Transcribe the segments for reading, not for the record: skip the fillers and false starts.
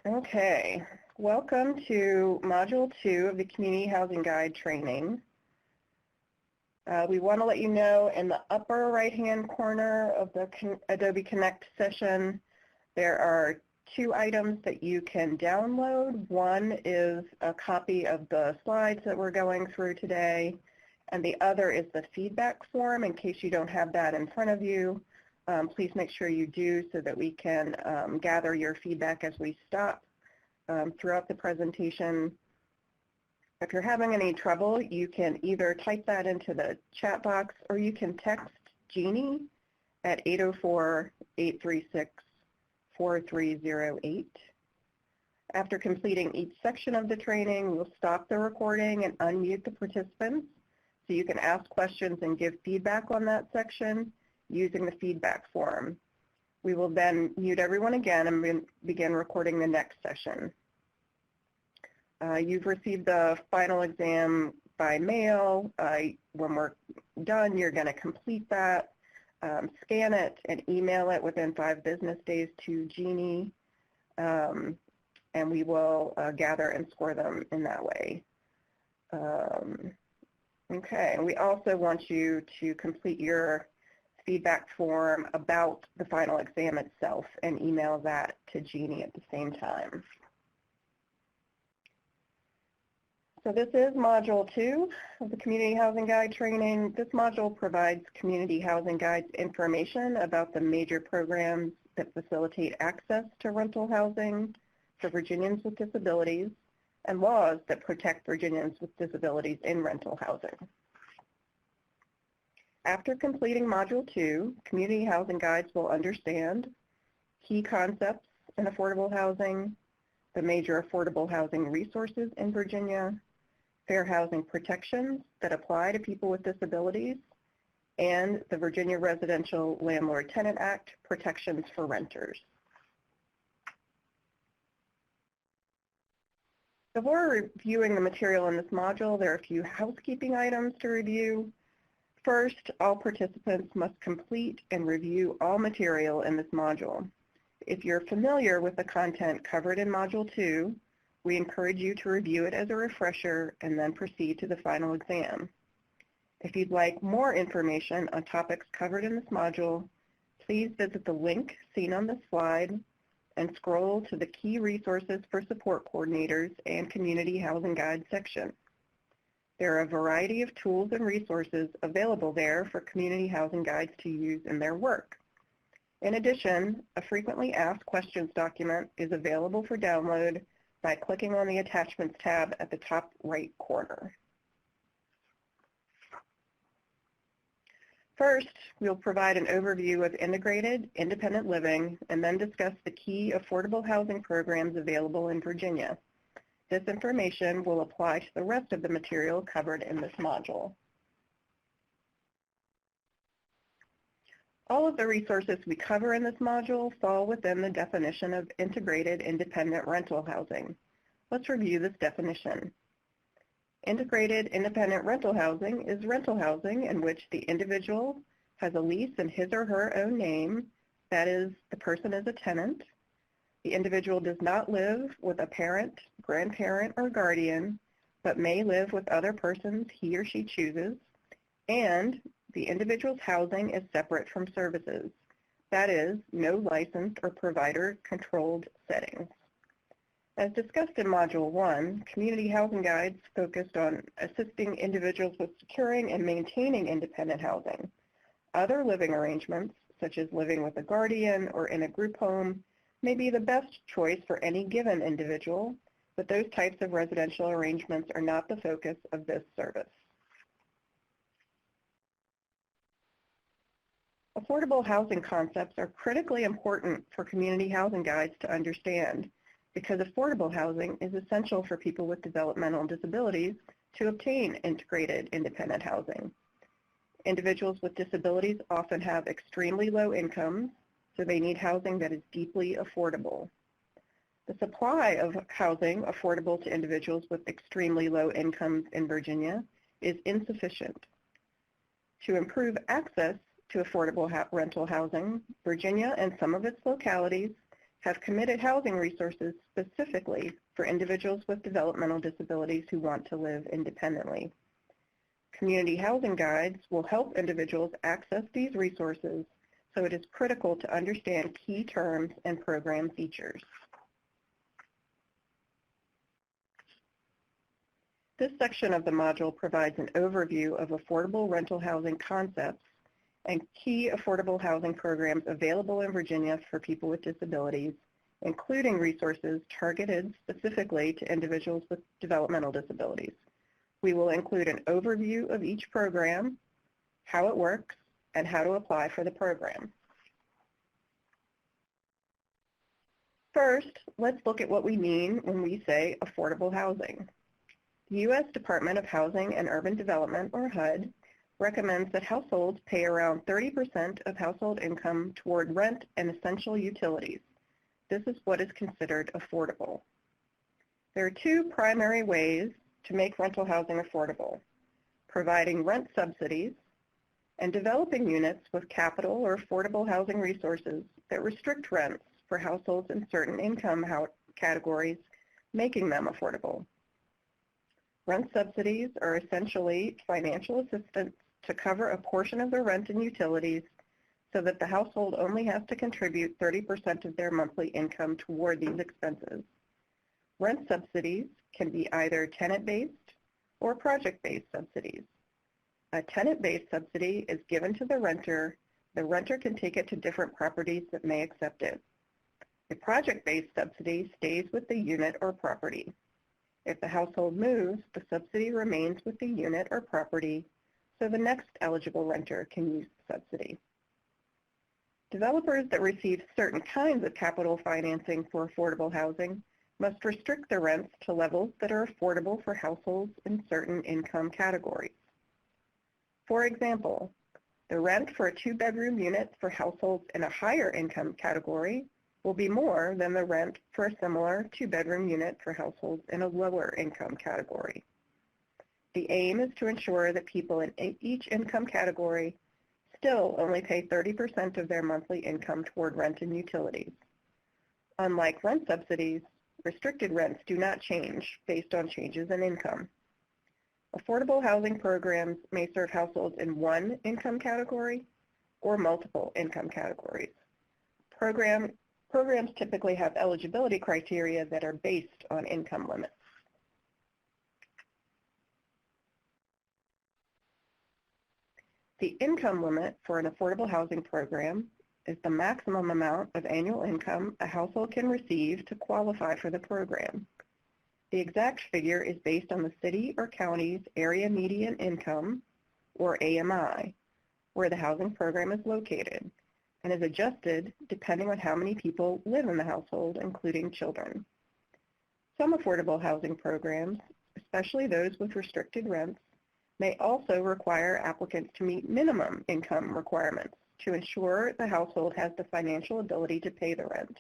Okay, welcome to Module 2 of the Community Housing Guide training. We want to let you know in the upper right-hand corner of the Adobe Connect session, there are 2 items that you can download. One is a copy of the slides that we're going through today, and the other is the feedback form. In case you don't have that in front of you, please make sure you do so that we can gather your feedback as we stop throughout the presentation. If you're having any trouble, you can either type that into the chat box or you can text Jeannie at 804-836-4308. After completing each section of the training, we'll stop the recording and unmute the participants so you can ask questions and give feedback on that section using the feedback form. We will then mute everyone again and begin recording the next session. You've received the final exam by mail. When we're done, you're going to complete that, scan it, and email it within 5 business days to Jeannie, and we will gather and score them in that way. Okay, and we also want you to complete your feedback form about the final exam itself and email that to Jeannie at the same time. So this is Module 2 of the Community Housing Guide training. This module provides Community Housing Guide's information about the major programs that facilitate access to rental housing for Virginians with disabilities and laws that protect Virginians with disabilities in rental housing. After completing Module 2, Community Housing Guides will understand key concepts in affordable housing, the major affordable housing resources in Virginia, fair housing protections that apply to people with disabilities, and the Virginia Residential Landlord-Tenant Act protections for renters. Before reviewing the material in this module, there are a few housekeeping items to review. First, all participants must complete and review all material in this module. If you're familiar with the content covered in Module 2, we encourage you to review it as a refresher and then proceed to the final exam. If you'd like more information on topics covered in this module, please visit the link seen on this slide and scroll to the Key Resources for Support Coordinators and Community Housing Guide section. There are a variety of tools and resources available there for community housing guides to use in their work. In addition, a frequently asked questions document is available for download by clicking on the Attachments tab at the top right corner. First, we'll provide an overview of integrated independent living and then discuss the key affordable housing programs available in Virginia. This information will apply to the rest of the material covered in this module. All of the resources we cover in this module fall within the definition of integrated independent rental housing. Let's review this definition. Integrated independent rental housing is rental housing in which the individual has a lease in his or her own name, that is, the person is a tenant. The individual does not live with a parent, grandparent, or guardian, but may live with other persons he or she chooses, and the individual's housing is separate from services, that is, no licensed or provider-controlled settings. As discussed in Module 1, Community Housing Guides focused on assisting individuals with securing and maintaining independent housing. Other living arrangements, such as living with a guardian or in a group home, may be the best choice for any given individual, but those types of residential arrangements are not the focus of this service. Affordable housing concepts are critically important for community housing guides to understand because affordable housing is essential for people with developmental disabilities to obtain integrated independent housing. Individuals with disabilities often have extremely low incomes, so they need housing that is deeply affordable. The supply of housing affordable to individuals with extremely low incomes in Virginia is insufficient. To improve access to affordable rental housing, Virginia and some of its localities have committed housing resources specifically for individuals with developmental disabilities who want to live independently. Community housing guides will help individuals access these resources, so it is critical to understand key terms and program features. This section of the module provides an overview of affordable rental housing concepts and key affordable housing programs available in Virginia for people with disabilities, including resources targeted specifically to individuals with developmental disabilities. We will include an overview of each program, how it works, and how to apply for the program. First, let's look at what we mean when we say affordable housing. The U.S. Department of Housing and Urban Development, or HUD, recommends that households pay around 30% of household income toward rent and essential utilities. This is what is considered affordable. There are two primary ways to make rental housing affordable: providing rent subsidies and developing units with capital or affordable housing resources that restrict rents for households in certain income categories, making them affordable. Rent subsidies are essentially financial assistance to cover a portion of their rent and utilities so that the household only has to contribute 30% of their monthly income toward these expenses. Rent subsidies can be either tenant-based or project-based subsidies. A tenant-based subsidy is given to the renter. The renter can take it to different properties that may accept it. A project-based subsidy stays with the unit or property. If the household moves, the subsidy remains with the unit or property, so the next eligible renter can use the subsidy. Developers that receive certain kinds of capital financing for affordable housing must restrict their rents to levels that are affordable for households in certain income categories. For example, the rent for a two-bedroom unit for households in a higher income category will be more than the rent for a similar two-bedroom unit for households in a lower income category. The aim is to ensure that people in each income category still only pay 30% of their monthly income toward rent and utilities. Unlike rent subsidies, restricted rents do not change based on changes in income. Affordable housing programs may serve households in one income category or multiple income categories. Programs typically have eligibility criteria that are based on income limits. The income limit for an affordable housing program is the maximum amount of annual income a household can receive to qualify for the program. The exact figure is based on the city or county's area median income, or AMI, where the housing program is located, and is adjusted depending on how many people live in the household, including children. Some affordable housing programs, especially those with restricted rents, may also require applicants to meet minimum income requirements to ensure the household has the financial ability to pay the rent.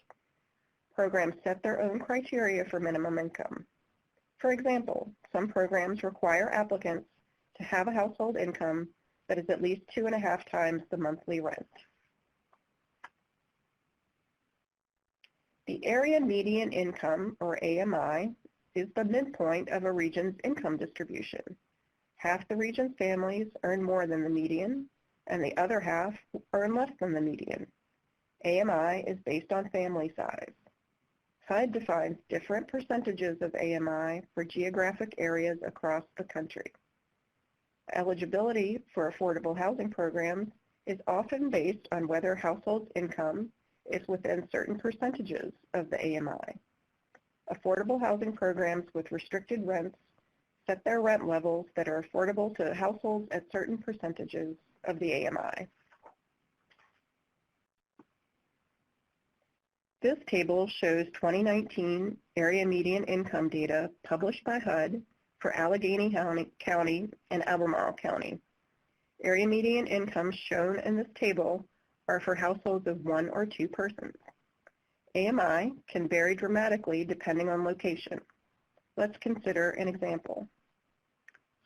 Programs set their own criteria for minimum income. For example, some programs require applicants to have a household income that is at least 2.5 times the monthly rent. The area median income, or AMI, is the midpoint of a region's income distribution. Half the region's families earn more than the median, and the other half earn less than the median. AMI is based on family size. HUD defines different percentages of AMI for geographic areas across the country. Eligibility for affordable housing programs is often based on whether households' income is within certain percentages of the AMI. Affordable housing programs with restricted rents set their rent levels that are affordable to households at certain percentages of the AMI. This table shows 2019 area median income data published by HUD for Allegheny County and Albemarle County. Area median incomes shown in this table are for households of 1 or 2 persons. AMI can vary dramatically depending on location. Let's consider an example.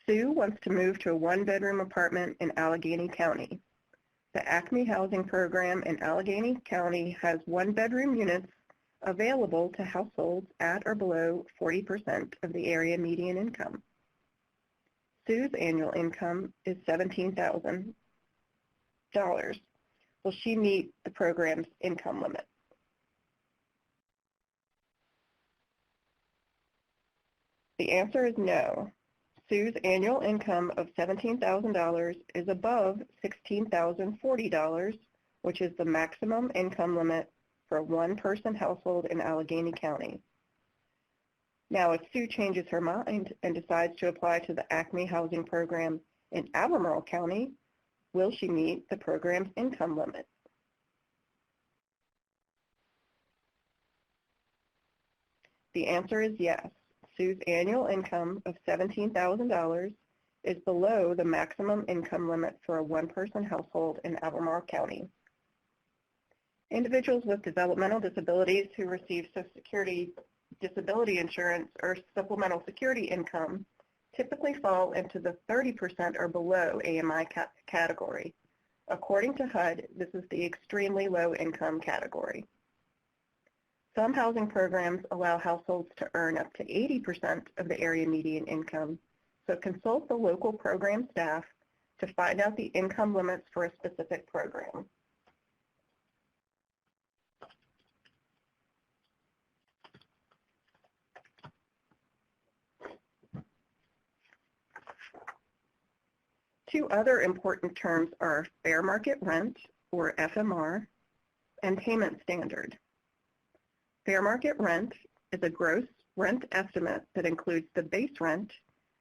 Sue wants to move to a 1-bedroom apartment in Allegheny County. The Acme Housing Program in Allegheny County has 1-bedroom units available to households at or below 40% of the area median income. Sue's annual income is $17,000. Will she meet the program's income limit? The answer is no. Sue's annual income of $17,000 is above $16,040, which is the maximum income limit for a one-person household in Allegheny County. Now, if Sue changes her mind and decides to apply to the Acme Housing Program in Albemarle County, will she meet the program's income limit? The answer is yes. Sue's annual income of $17,000 is below the maximum income limit for a one-person household in Albemarle County. Individuals with developmental disabilities who receive Social Security disability insurance or supplemental security income typically fall into the 30% or below AMI category. According to HUD, this is the extremely low income category. Some housing programs allow households to earn up to 80% of the area median income, so consult the local program staff to find out the income limits for a specific program. Two other important terms are fair market rent, or FMR, and payment standard. Fair market rent is a gross rent estimate that includes the base rent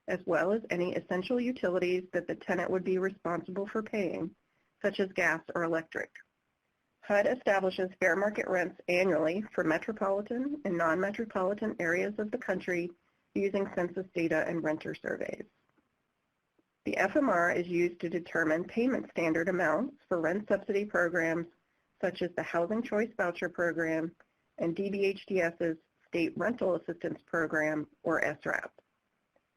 as well as any essential utilities that the tenant would be responsible for paying, such as gas or electric. HUD establishes fair market rents annually for metropolitan and non-metropolitan areas of the country using census data and renter surveys. The FMR is used to determine payment standard amounts for rent subsidy programs such as the Housing Choice Voucher Program and DBHDS's State Rental Assistance Program, or SRAP.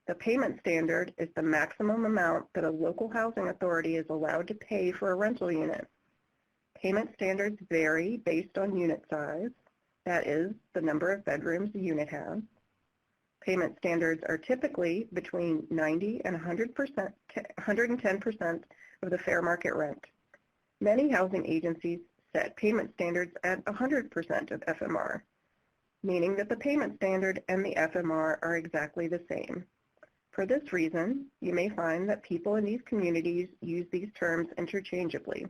The payment standard is the maximum amount that a local housing authority is allowed to pay for a rental unit. Payment standards vary based on unit size, that is, the number of bedrooms the unit has. Payment standards are typically between 90 and 110% of the fair market rent. Many housing agencies set payment standards at 100% of FMR, meaning that the payment standard and the FMR are exactly the same. For this reason, you may find that people in these communities use these terms interchangeably.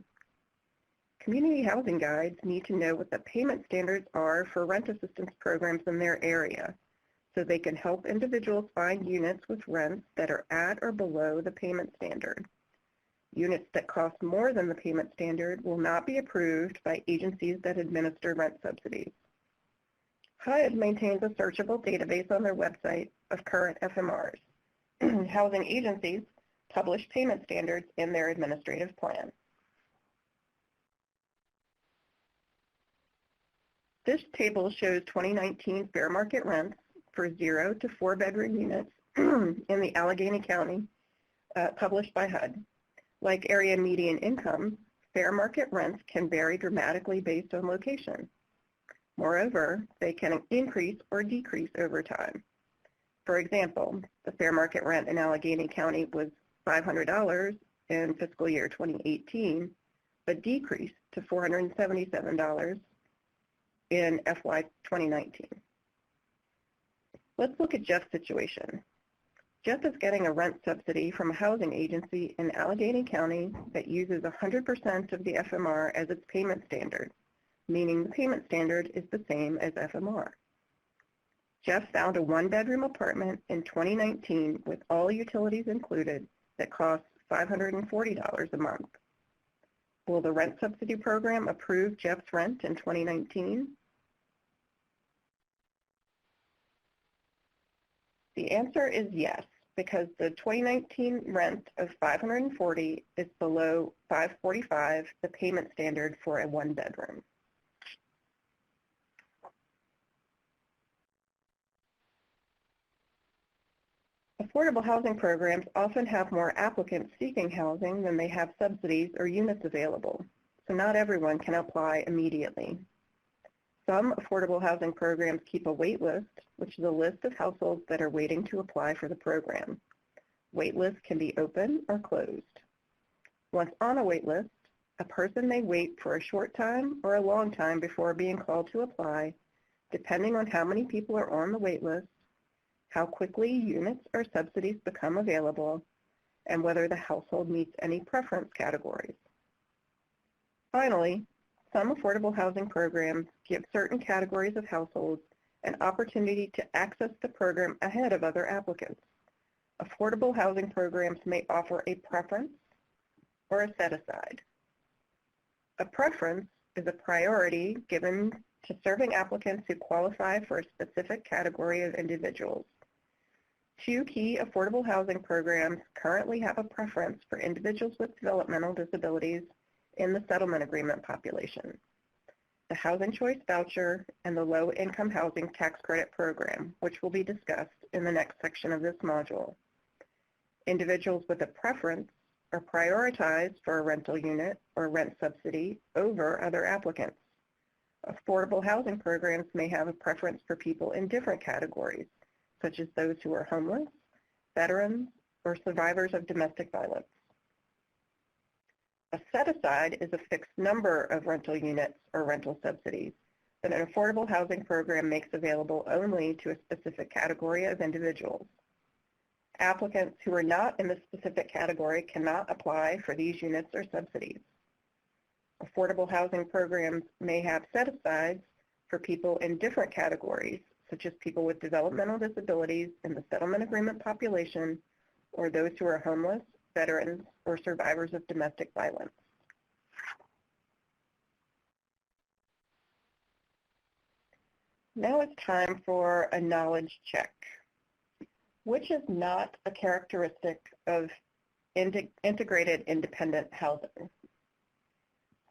Community housing guides need to know what the payment standards are for rent assistance programs in their area, so they can help individuals find units with rents that are at or below the payment standard. Units that cost more than the payment standard will not be approved by agencies that administer rent subsidies. HUD maintains a searchable database on their website of current FMRs. Housing agencies publish payment standards in their administrative plan. This table shows 2019 fair market rents for 0 to 4 bedroom units in the Allegheny County, published by HUD. Like area median income, fair market rents can vary dramatically based on location. Moreover, they can increase or decrease over time. For example, the fair market rent in Allegheny County was $500 in fiscal year 2018, but decreased to $477 in FY 2019. Let's look at Jeff's situation. Jeff is getting a rent subsidy from a housing agency in Allegheny County that uses 100% of the FMR as its payment standard, meaning the payment standard is the same as FMR. Jeff found a one-bedroom apartment in 2019 with all utilities included that costs $540 a month. Will the rent subsidy program approve Jeff's rent in 2019? The answer is yes, because the 2019 rent of $540 is below $545, the payment standard for a one-bedroom. Affordable housing programs often have more applicants seeking housing than they have subsidies or units available, so not everyone can apply immediately. Some affordable housing programs keep a wait list, which is a list of households that are waiting to apply for the program. Wait lists can be open or closed. Once on a wait list, a person may wait for a short time or a long time before being called to apply, depending on how many people are on the wait list, how quickly units or subsidies become available, and whether the household meets any preference categories. Finally, some affordable housing programs give certain categories of households an opportunity to access the program ahead of other applicants. Affordable housing programs may offer a preference or a set-aside. A preference is a priority given to serving applicants who qualify for a specific category of individuals. Two key affordable housing programs currently have a preference for individuals with developmental disabilities in the settlement agreement population: the Housing Choice Voucher and the Low Income Housing Tax Credit Program, which will be discussed in the next section of this module. Individuals with a preference are prioritized for a rental unit or rent subsidy over other applicants. Affordable housing programs may have a preference for people in different categories, such as those who are homeless, veterans, or survivors of domestic violence. A set-aside is a fixed number of rental units or rental subsidies that an affordable housing program makes available only to a specific category of individuals. Applicants who are not in the specific category cannot apply for these units or subsidies. Affordable housing programs may have set-asides for people in different categories, such as people with developmental disabilities in the settlement agreement population, or those who are homeless, veterans, or survivors of domestic violence. Now it's time for a knowledge check. Which is not a characteristic of integrated independent housing?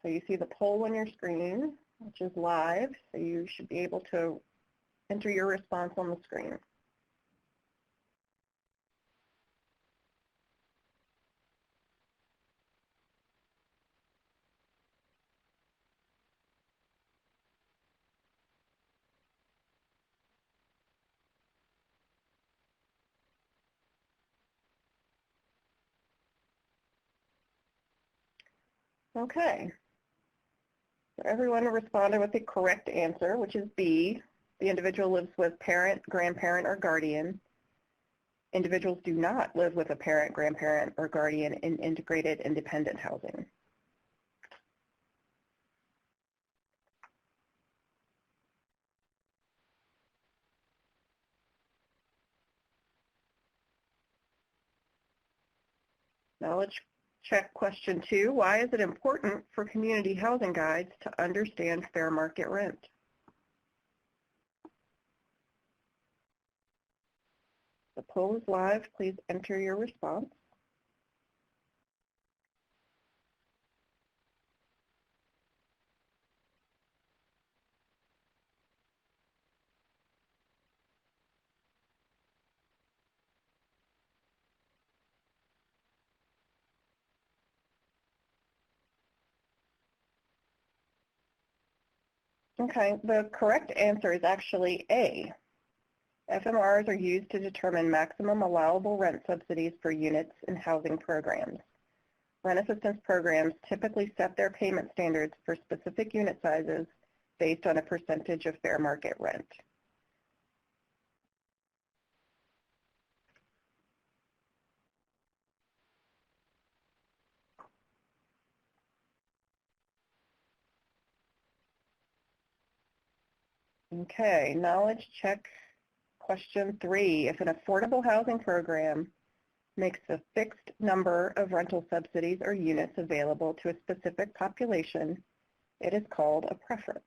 So you see the poll on your screen, which is live, so you should be able to enter your response on the screen. Okay. So everyone responded with the correct answer, which is B. The individual lives with parent, grandparent, or guardian. Individuals do not live with a parent, grandparent, or guardian in integrated independent housing. Knowledge check question 2. Why is it important for community housing guides to understand fair market rent? The poll is live. Please enter your response. Okay, the correct answer is actually A. FMRs are used to determine maximum allowable rent subsidies for units in housing programs. Rent assistance programs typically set their payment standards for specific unit sizes based on a percentage of fair market rent. Okay, knowledge check question 3. If an affordable housing program makes a fixed number of rental subsidies or units available to a specific population, it is called a preference.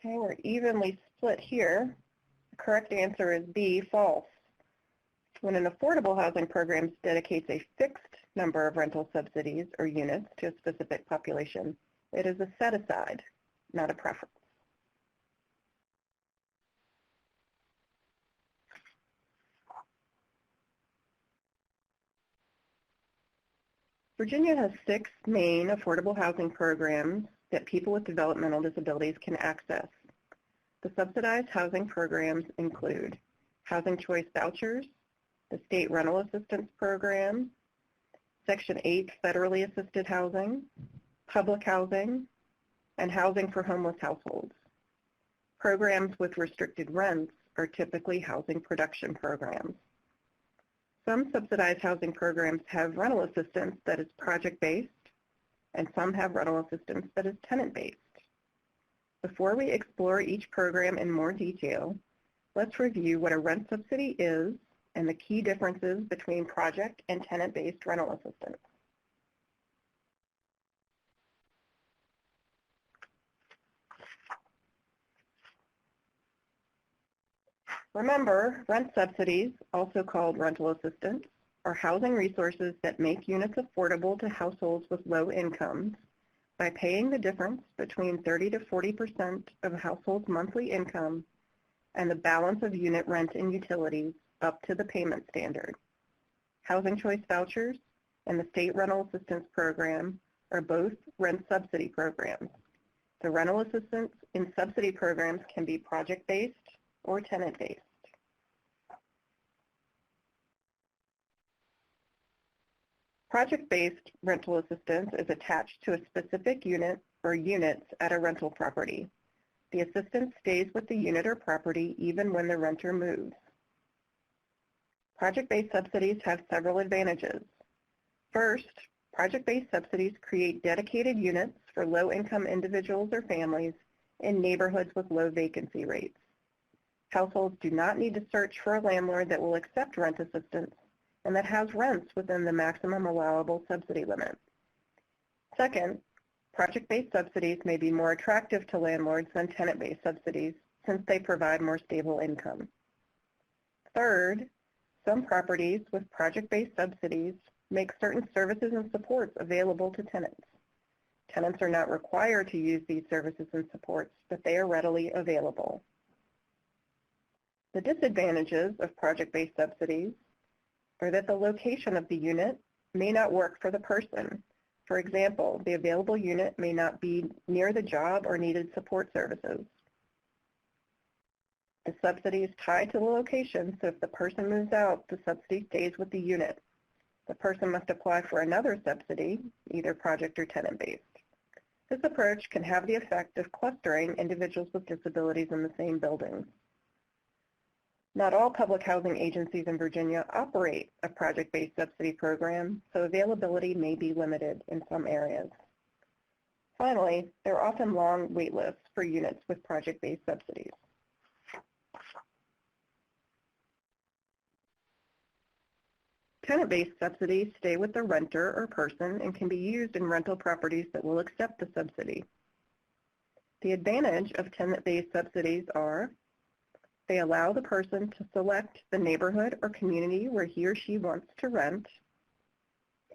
Okay, we're evenly split here. The correct answer is B, false. When an affordable housing program dedicates a fixed number of rental subsidies or units to a specific population, it is a set-aside, not a preference. Virginia has 6 main affordable housing programs that people with developmental disabilities can access. The subsidized housing programs include Housing Choice Vouchers, the State Rental Assistance Program, Section 8 Federally Assisted Housing, Public Housing, and Housing for Homeless Households. Programs with restricted rents are typically housing production programs. Some subsidized housing programs have rental assistance that is project-based, and some have rental assistance that is tenant-based. Before we explore each program in more detail, let's review what a rent subsidy is and the key differences between project and tenant-based rental assistance. Remember, rent subsidies, also called rental assistance, are housing resources that make units affordable to households with low incomes by paying the difference between 30 to 40% of a household's monthly income and the balance of unit rent and utilities up to the payment standard. Housing Choice Vouchers and the State Rental Assistance Program are both rent subsidy programs. The rental assistance in subsidy programs can be project-based or tenant-based. Project-based rental assistance is attached to a specific unit or units at a rental property. The assistance stays with the unit or property even when the renter moves. Project-based subsidies have several advantages. First, project-based subsidies create dedicated units for low-income individuals or families in neighborhoods with low vacancy rates. Households do not need to search for a landlord that will accept rent assistance and that has rents within the maximum allowable subsidy limit. Second, project-based subsidies may be more attractive to landlords than tenant-based subsidies since they provide more stable income. Third, some properties with project-based subsidies make certain services and supports available to tenants. Tenants are not required to use these services and supports, but they are readily available. The disadvantages of project-based subsidies are that the location of the unit may not work for the person. For example, the available unit may not be near the job or needed support services. The subsidy is tied to the location, so if the person moves out, the subsidy stays with the unit. The person must apply for another subsidy, either project or tenant-based. This approach can have the effect of clustering individuals with disabilities in the same buildings. Not all public housing agencies in Virginia operate a project-based subsidy program, so availability may be limited in some areas. Finally, there are often long wait lists for units with project-based subsidies. Tenant-based subsidies stay with the renter or person and can be used in rental properties that will accept the subsidy. The advantage of tenant-based subsidies are they allow the person to select the neighborhood or community where he or she wants to rent,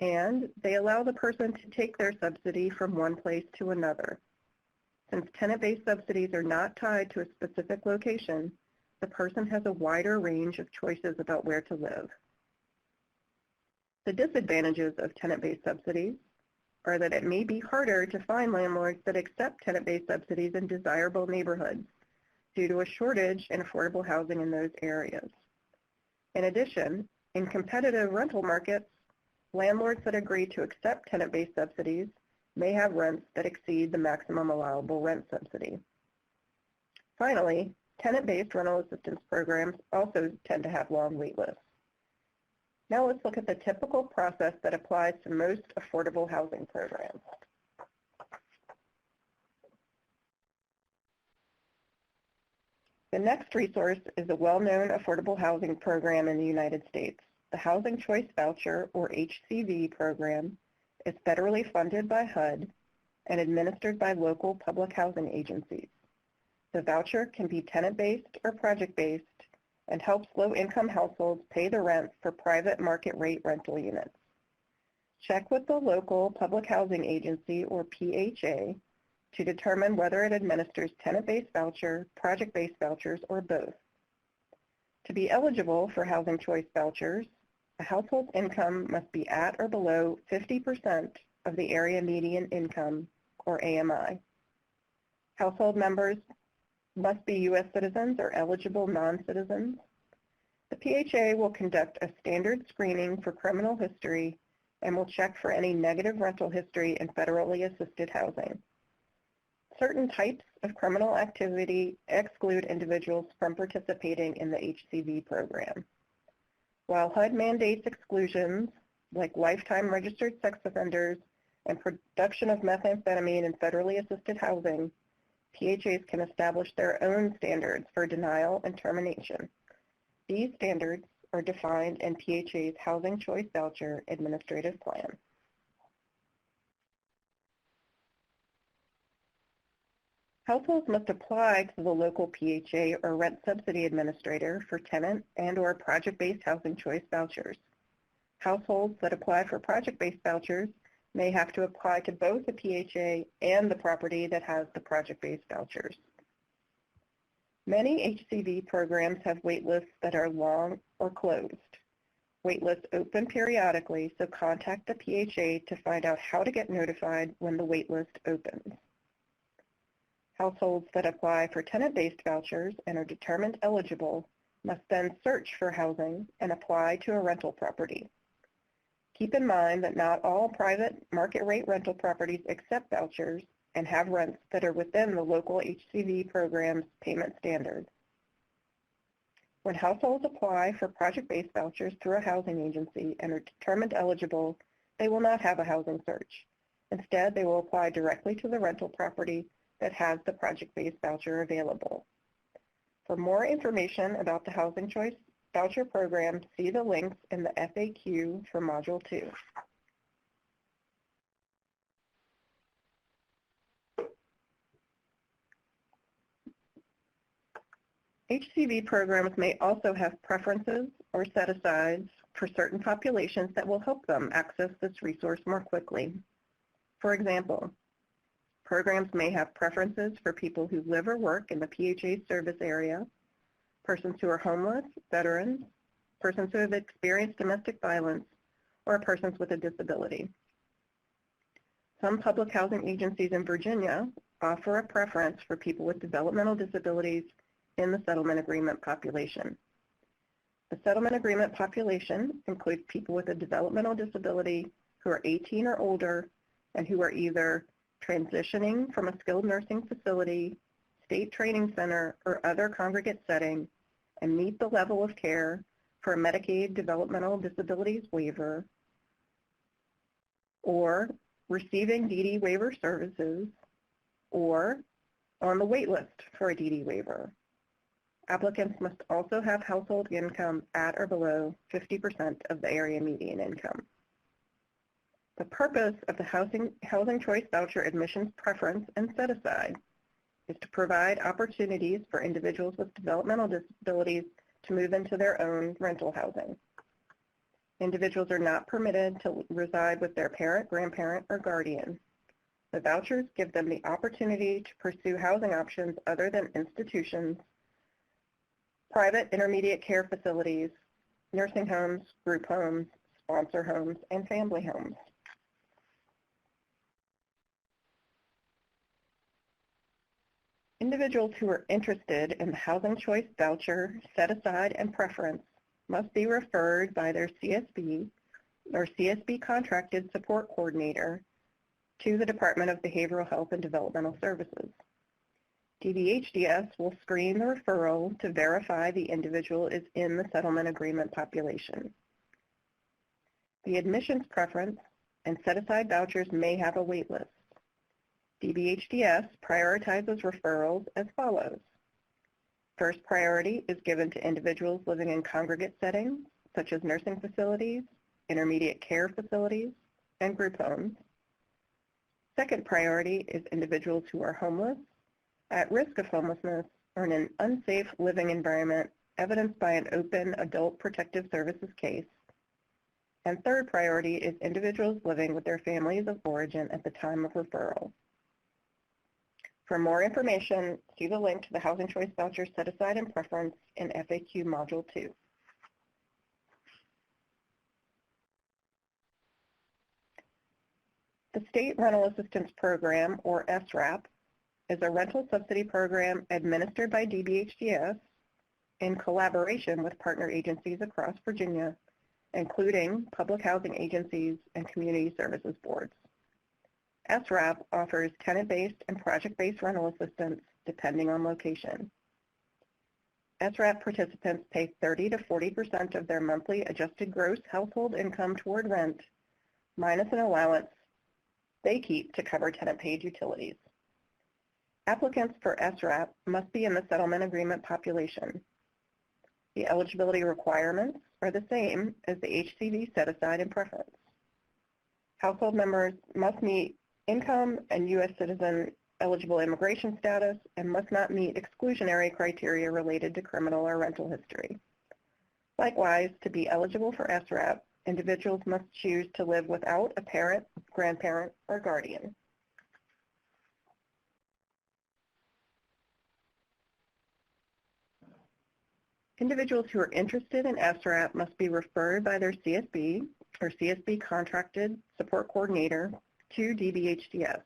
and they allow the person to take their subsidy from one place to another. Since tenant-based subsidies are not tied to a specific location, the person has a wider range of choices about where to live. The disadvantages of tenant-based subsidies are that it may be harder to find landlords that accept tenant-based subsidies in desirable neighborhoods due to a shortage in affordable housing in those areas. In addition, in competitive rental markets, landlords that agree to accept tenant-based subsidies may have rents that exceed the maximum allowable rent subsidy. Finally, tenant-based rental assistance programs also tend to have long wait lists. Now let's look at the typical process that applies to most affordable housing programs. The next resource is a well-known affordable housing program in the United States. The Housing Choice Voucher, or HCV program, is federally funded by HUD and administered by local public housing agencies. The voucher can be tenant-based or project-based and helps low-income households pay the rent for private market rate rental units. Check with the local public housing agency, or PHA, to determine whether it administers tenant-based voucher, project-based vouchers, or both. To be eligible for Housing Choice vouchers, a household's income must be at or below 50% of the area median income, or AMI. Household members must be U.S. citizens or eligible non-citizens. The PHA will conduct a standard screening for criminal history and will check for any negative rental history in federally assisted housing. Certain types of criminal activity exclude individuals from participating in the HCV program. While HUD mandates exclusions, like lifetime registered sex offenders and production of methamphetamine in federally assisted housing, PHAs can establish their own standards for denial and termination. These standards are defined in PHA's Housing Choice Voucher Administrative Plan. Households must apply to the local PHA or rent subsidy administrator for tenant and/or project-based Housing Choice vouchers. Households that apply for project-based vouchers may have to apply to both the PHA and the property that has the project-based vouchers. Many HCV programs have waitlists that are long or closed. Waitlists open periodically, so contact the PHA to find out how to get notified when the waitlist opens. Households that apply for tenant-based vouchers and are determined eligible must then search for housing and apply to a rental property. Keep in mind that not all private market rate rental properties accept vouchers and have rents that are within the local HCV program's payment standards. When households apply for project-based vouchers through a housing agency and are determined eligible, they will not have a housing search. Instead, they will apply directly to the rental property that has the project-based voucher available. For more information about the Housing Choice Voucher Program, see the links in the FAQ for Module 2. HCV programs may also have preferences or set-asides for certain populations that will help them access this resource more quickly. For example, programs may have preferences for people who live or work in the PHA service area, persons who are homeless, veterans, persons who have experienced domestic violence, or persons with a disability. Some public housing agencies in Virginia offer a preference for people with developmental disabilities in the settlement agreement population. The settlement agreement population includes people with a developmental disability who are 18 or older and who are either transitioning from a skilled nursing facility, state training center, or other congregate setting and meet the level of care for a Medicaid Developmental Disabilities Waiver, or receiving DD Waiver services, or on the wait list for a DD Waiver. Applicants must also have household income at or below 50% of the area median income. The purpose of the Housing Choice Voucher Admissions Preference and Set-Aside is to provide opportunities for individuals with developmental disabilities to move into their own rental housing. Individuals are not permitted to reside with their parent, grandparent, or guardian. The vouchers give them the opportunity to pursue housing options other than institutions, private intermediate care facilities, nursing homes, group homes, sponsor homes, and family homes. Individuals who are interested in the Housing Choice Voucher Set-Aside and Preference must be referred by their CSB or CSB Contracted Support Coordinator to the Department of Behavioral Health and Developmental Services. DBHDS will screen the referral to verify the individual is in the settlement agreement population. The admissions preference and set-aside vouchers may have a wait list. DBHDS prioritizes referrals as follows. First priority is given to individuals living in congregate settings, such as nursing facilities, intermediate care facilities, and group homes. Second priority is individuals who are homeless, at risk of homelessness, or in an unsafe living environment evidenced by an open adult protective services case. And third priority is individuals living with their families of origin at the time of referral. For more information, see the link to the Housing Choice Voucher Set Aside and Preference in FAQ Module 2. The State Rental Assistance Program, or SRAP, is a rental subsidy program administered by DBHDS in collaboration with partner agencies across Virginia, including public housing agencies and community services boards. SRAP offers tenant-based and project-based rental assistance depending on location. SRAP participants pay 30 to 40% of their monthly adjusted gross household income toward rent, minus an allowance they keep to cover tenant-paid utilities. Applicants for SRAP must be in the settlement agreement population. The eligibility requirements are the same as the HCV set-aside and preference. Household members must meet income and U.S. citizen eligible immigration status and must not meet exclusionary criteria related to criminal or rental history. Likewise, to be eligible for SRAP, individuals must choose to live without a parent, grandparent, or guardian. Individuals who are interested in SRAP must be referred by their CSB or CSB contracted support coordinator to DBHDS.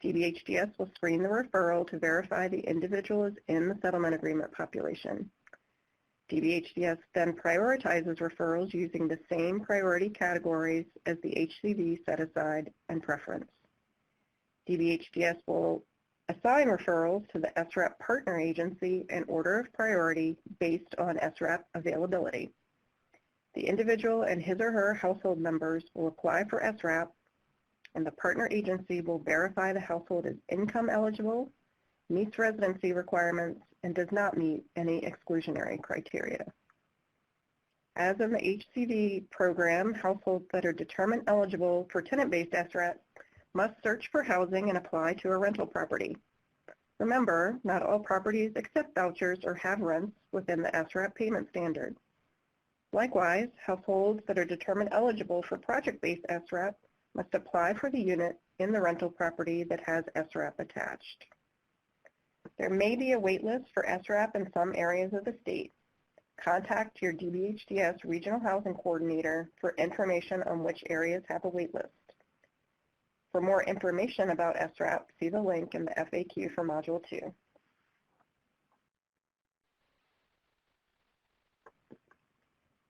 DBHDS will screen the referral to verify the individual is in the settlement agreement population. DBHDS then prioritizes referrals using the same priority categories as the HCV set-aside and preference. DBHDS will assign referrals to the SRAP partner agency in order of priority based on SRAP availability. The individual and his or her household members will apply for SRAP, and the partner agency will verify the household is income eligible, meets residency requirements, and does not meet any exclusionary criteria. As in the HCV program, households that are determined eligible for tenant-based SRAP must search for housing and apply to a rental property. Remember, not all properties accept vouchers or have rents within the SRAP payment standard. Likewise, households that are determined eligible for project-based SRAP must apply for the unit in the rental property that has SRAP attached. There may be a wait list for SRAP in some areas of the state. Contact your DBHDS Regional Housing Coordinator for information on which areas have a wait list. For more information about SRAP, see the link in the FAQ for Module 2.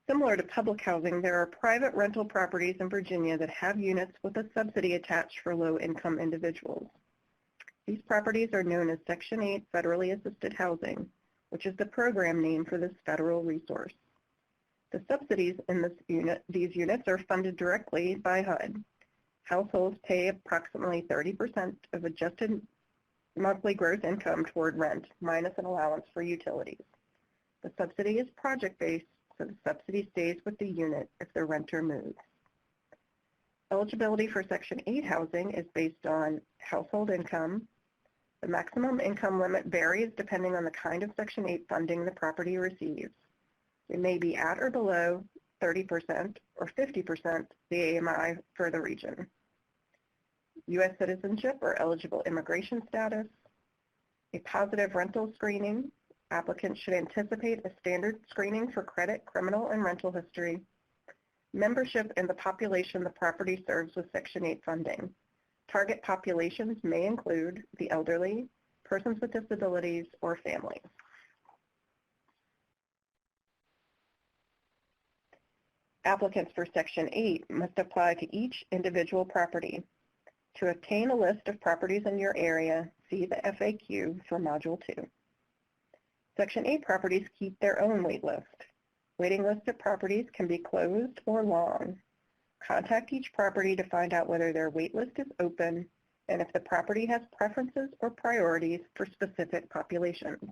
Similar to public housing, there are private rental properties in Virginia that have units with a subsidy attached for low-income individuals. These properties are known as Section 8 Federally Assisted Housing, which is the program name for this federal resource. The subsidies in these units are funded directly by HUD. Households pay approximately 30% of adjusted monthly gross income toward rent, minus an allowance for utilities. The subsidy is project-based, so the subsidy stays with the unit if the renter moves. Eligibility for Section 8 housing is based on household income. The maximum income limit varies depending on the kind of Section 8 funding the property receives. It may be at or below 30% or 50% the AMI for the region. U.S. citizenship or eligible immigration status, a positive rental screening. Applicants should anticipate a standard screening for credit, criminal, and rental history. Membership in the population the property serves with Section 8 funding. Target populations may include the elderly, persons with disabilities, or families. Applicants for Section 8 must apply to each individual property. To obtain a list of properties in your area, see the FAQ for Module 2. Section 8 properties keep their own wait list. Waiting lists of properties can be closed or long. Contact each property to find out whether their wait list is open and if the property has preferences or priorities for specific populations.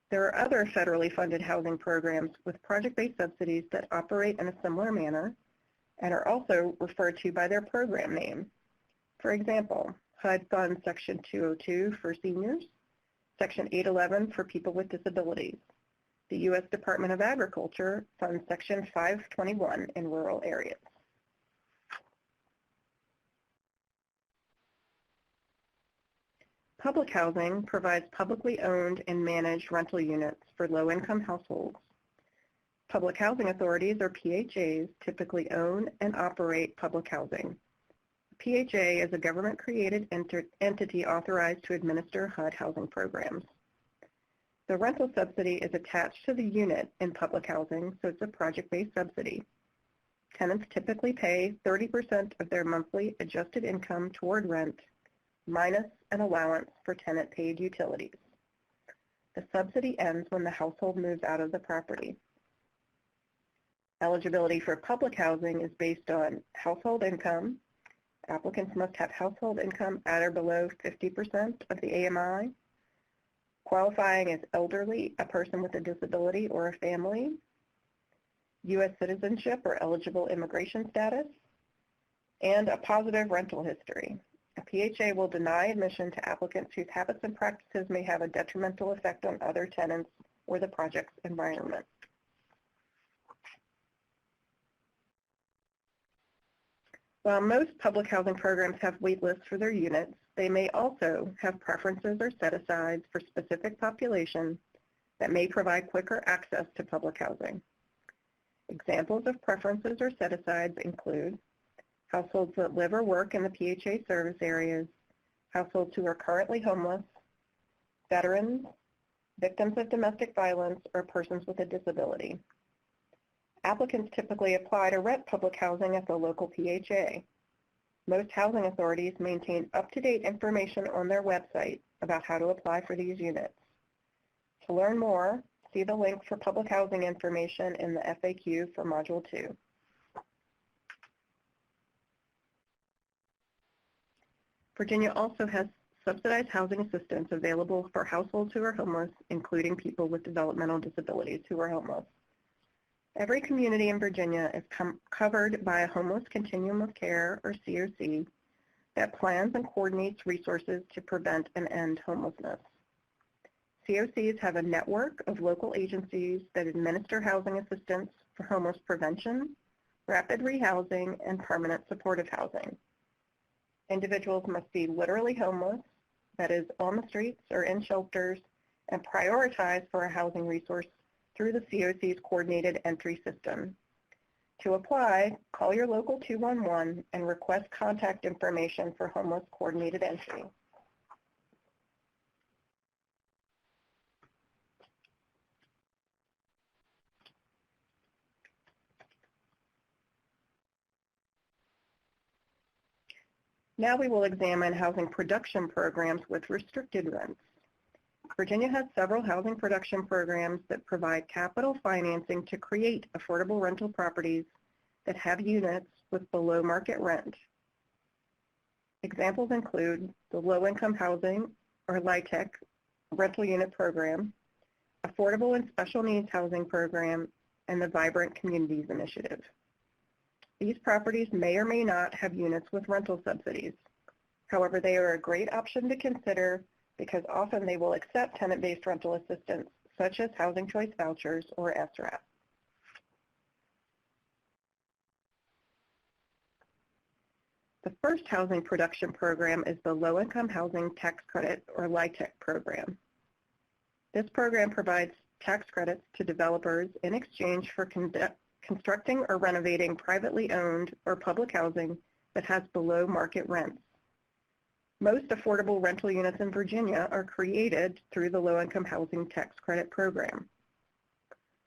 There are other federally funded housing programs with project-based subsidies that operate in a similar manner and are also referred to by their program name. For example, HUD funds Section 202 for seniors, Section 811 for people with disabilities. The U.S. Department of Agriculture funds Section 521 in rural areas. Public housing provides publicly owned and managed rental units for low-income households. Public housing authorities, or PHAs, typically own and operate public housing. A PHA is a government-created entity authorized to administer HUD housing programs. The rental subsidy is attached to the unit in public housing, so it's a project-based subsidy. Tenants typically pay 30% of their monthly adjusted income toward rent, minus an allowance for tenant-paid utilities. The subsidy ends when the household moves out of the property. Eligibility for public housing is based on household income. Applicants must have household income at or below 50% of the AMI. Qualifying as elderly, a person with a disability, or a family. U.S. citizenship or eligible immigration status. And a positive rental history. A PHA will deny admission to applicants whose habits and practices may have a detrimental effect on other tenants or the project's environment. While most public housing programs have wait lists for their units, they may also have preferences or set-asides for specific populations that may provide quicker access to public housing. Examples of preferences or set-asides include households that live or work in the PHA service areas, households who are currently homeless, veterans, victims of domestic violence, or persons with a disability. Applicants typically apply to rent public housing at the local PHA. Most housing authorities maintain up-to-date information on their website about how to apply for these units. To learn more, see the link for public housing information in the FAQ for Module 2. Virginia also has subsidized housing assistance available for households who are homeless, including people with developmental disabilities who are homeless. Every community in Virginia is covered by a Homeless Continuum of Care, or COC, that plans and coordinates resources to prevent and end homelessness. COCs have a network of local agencies that administer housing assistance for homeless prevention, rapid rehousing, and permanent supportive housing. Individuals must be literally homeless, that is, on the streets or in shelters, and prioritize for a housing resource through the COC's coordinated entry system. To apply, call your local 211 and request contact information for homeless coordinated entry. Now we will examine housing production programs with restricted rents. Virginia has several housing production programs that provide capital financing to create affordable rental properties that have units with below market rent. Examples include the Low-Income Housing, or LIHTC, rental unit program, Affordable and Special Needs Housing program, and the Vibrant Communities Initiative. These properties may or may not have units with rental subsidies. However, they are a great option to consider because often they will accept tenant-based rental assistance, such as Housing Choice Vouchers or SRAP. The first housing production program is the Low-Income Housing Tax Credit, or LIHTC program. This program provides tax credits to developers in exchange for constructing or renovating privately owned or public housing that has below market rents. Most affordable rental units in Virginia are created through the Low-Income Housing Tax Credit program.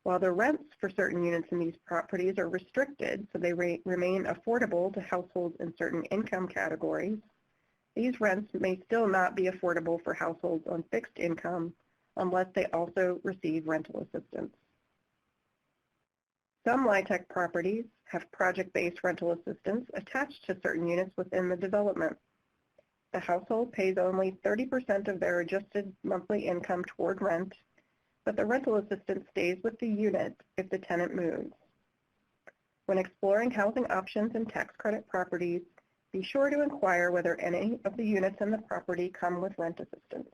While the rents for certain units in these properties are restricted, so they remain affordable to households in certain income categories, these rents may still not be affordable for households on fixed income unless they also receive rental assistance. Some LIHTC properties have project-based rental assistance attached to certain units within the development. The household pays only 30% of their adjusted monthly income toward rent, but the rental assistance stays with the unit if the tenant moves. When exploring housing options in tax credit properties, be sure to inquire whether any of the units in the property come with rent assistance.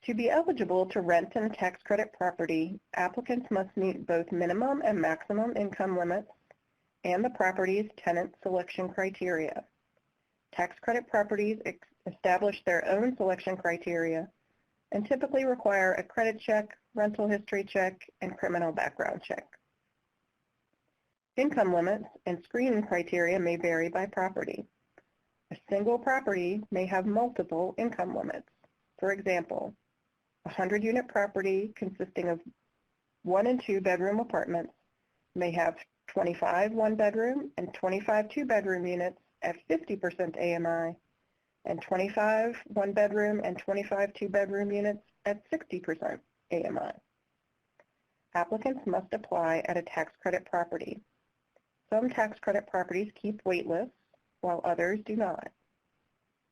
To be eligible to rent and tax credit property, applicants must meet both minimum and maximum income limits and the property's tenant selection criteria. Tax credit properties establish their own selection criteria and typically require a credit check, rental history check, and criminal background check. Income limits and screening criteria may vary by property. A single property may have multiple income limits. For example, a 100-unit property consisting of 1 and 2 bedroom apartments may have 25 one-bedroom and 25 two-bedroom units at 50% AMI, and 25 one-bedroom and 25 two-bedroom units at 60% AMI. Applicants must apply at a tax credit property. Some tax credit properties keep wait lists, while others do not.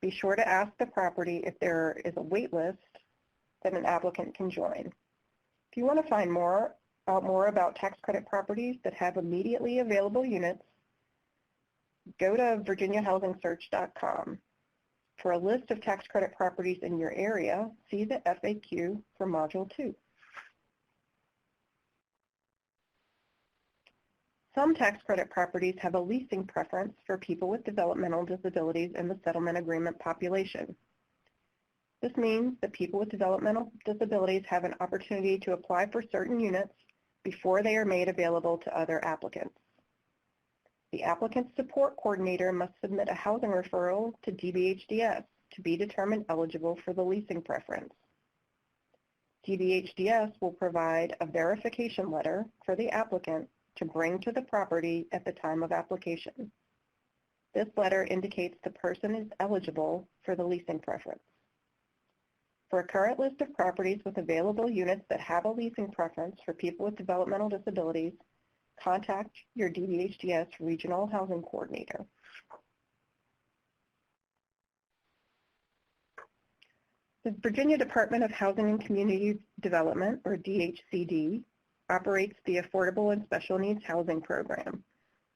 Be sure to ask the property if there is a wait list that an applicant can join. If you want to find more about tax credit properties that have immediately available units, go to virginiahousingsearch.com. For a list of tax credit properties in your area, see the FAQ for Module 2. Some tax credit properties have a leasing preference for people with developmental disabilities in the settlement agreement population. This means that people with developmental disabilities have an opportunity to apply for certain units before they are made available to other applicants. The applicant's support coordinator must submit a housing referral to DBHDS to be determined eligible for the leasing preference. DBHDS will provide a verification letter for the applicant to bring to the property at the time of application. This letter indicates the person is eligible for the leasing preference. For a current list of properties with available units that have a leasing preference for people with developmental disabilities, contact your DBHDS Regional Housing Coordinator. The Virginia Department of Housing and Community Development, or DHCD, operates the Affordable and Special Needs Housing Program,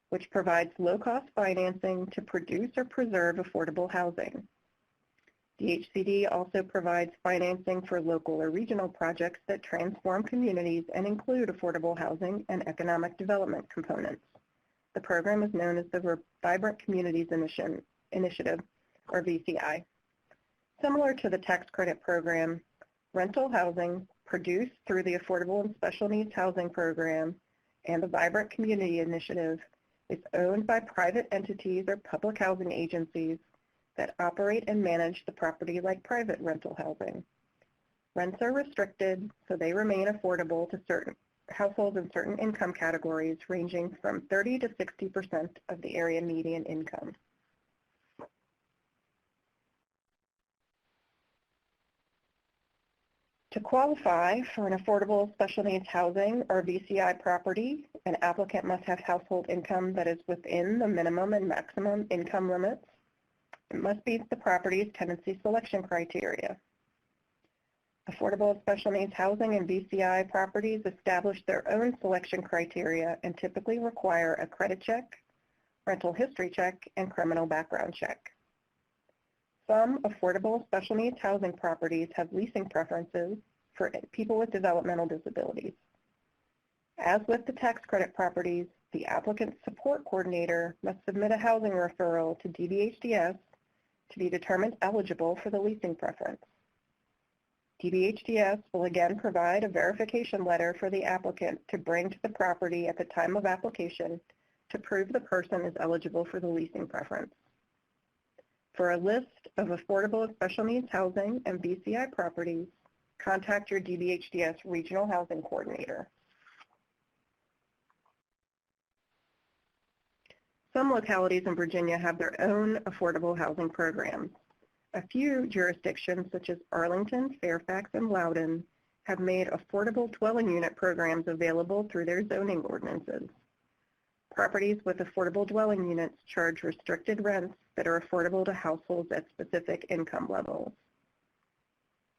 which provides low-cost financing to produce or preserve affordable housing. DHCD also provides financing for local or regional projects that transform communities and include affordable housing and economic development components. The program is known as the Vibrant Communities Initiative, or VCI. Similar to the tax credit program, rental housing produced through the Affordable and Special Needs Housing Program and the Vibrant Community Initiative is owned by private entities or public housing agencies that operate and manage the property like private rental housing. Rents are restricted, so they remain affordable to certain households in certain income categories ranging from 30 to 60% of the area median income. To qualify for an affordable special needs housing or VCI property, an applicant must have household income that is within the minimum and maximum income limits. It must meet the property's tenancy selection criteria. Affordable and special needs housing and VCI properties establish their own selection criteria and typically require a credit check, rental history check, and criminal background check. Some affordable special needs housing properties have leasing preferences for people with developmental disabilities. As with the tax credit properties, the applicant's support coordinator must submit a housing referral to DBHDS to be determined eligible for the leasing preference. DBHDS will again provide a verification letter for the applicant to bring to the property at the time of application to prove the person is eligible for the leasing preference. For a list of affordable and special needs housing and VCI properties, contact your DBHDS Regional Housing Coordinator. Some localities in Virginia have their own affordable housing programs. A few jurisdictions, such as Arlington, Fairfax, and Loudoun, have made affordable dwelling unit programs available through their zoning ordinances. Properties with affordable dwelling units charge restricted rents that are affordable to households at specific income levels.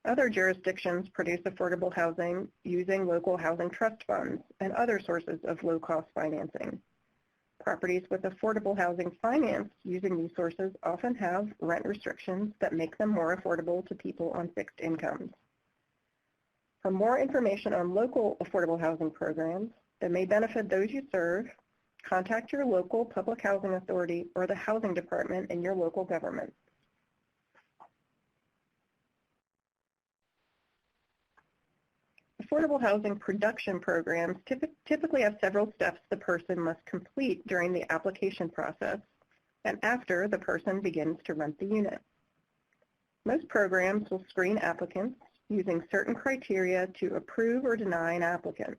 Other jurisdictions produce affordable housing using local housing trust funds and other sources of low-cost financing. Properties with affordable housing financed using these sources often have rent restrictions that make them more affordable to people on fixed incomes. For more information on local affordable housing programs that may benefit those you serve, contact your local public housing authority or the housing department in your local government. Affordable housing production programs typically have several steps the person must complete during the application process and after the person begins to rent the unit. Most programs will screen applicants using certain criteria to approve or deny an applicant.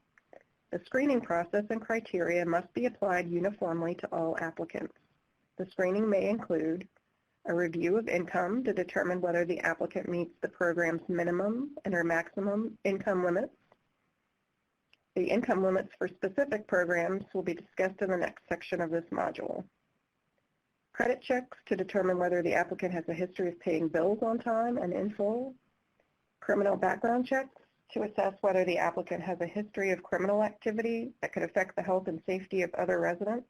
The screening process and criteria must be applied uniformly to all applicants. The screening may include a review of income to determine whether the applicant meets the program's minimum and or maximum income limits. The income limits for specific programs will be discussed in the next section of this module. Credit checks to determine whether the applicant has a history of paying bills on time and in full. Criminal background checks to assess whether the applicant has a history of criminal activity that could affect the health and safety of other residents.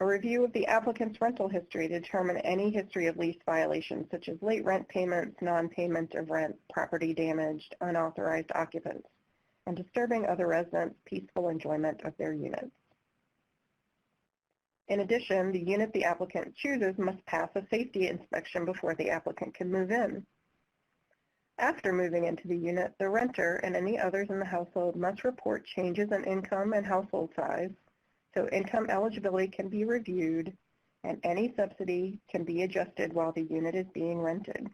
A review of the applicant's rental history to determine any history of lease violations such as late rent payments, non-payment of rent, property damaged, unauthorized occupants, and disturbing other residents' peaceful enjoyment of their units. In addition, the unit the applicant chooses must pass a safety inspection before the applicant can move in. After moving into the unit, the renter and any others in the household must report changes in income and household size, so income eligibility can be reviewed and any subsidy can be adjusted while the unit is being rented.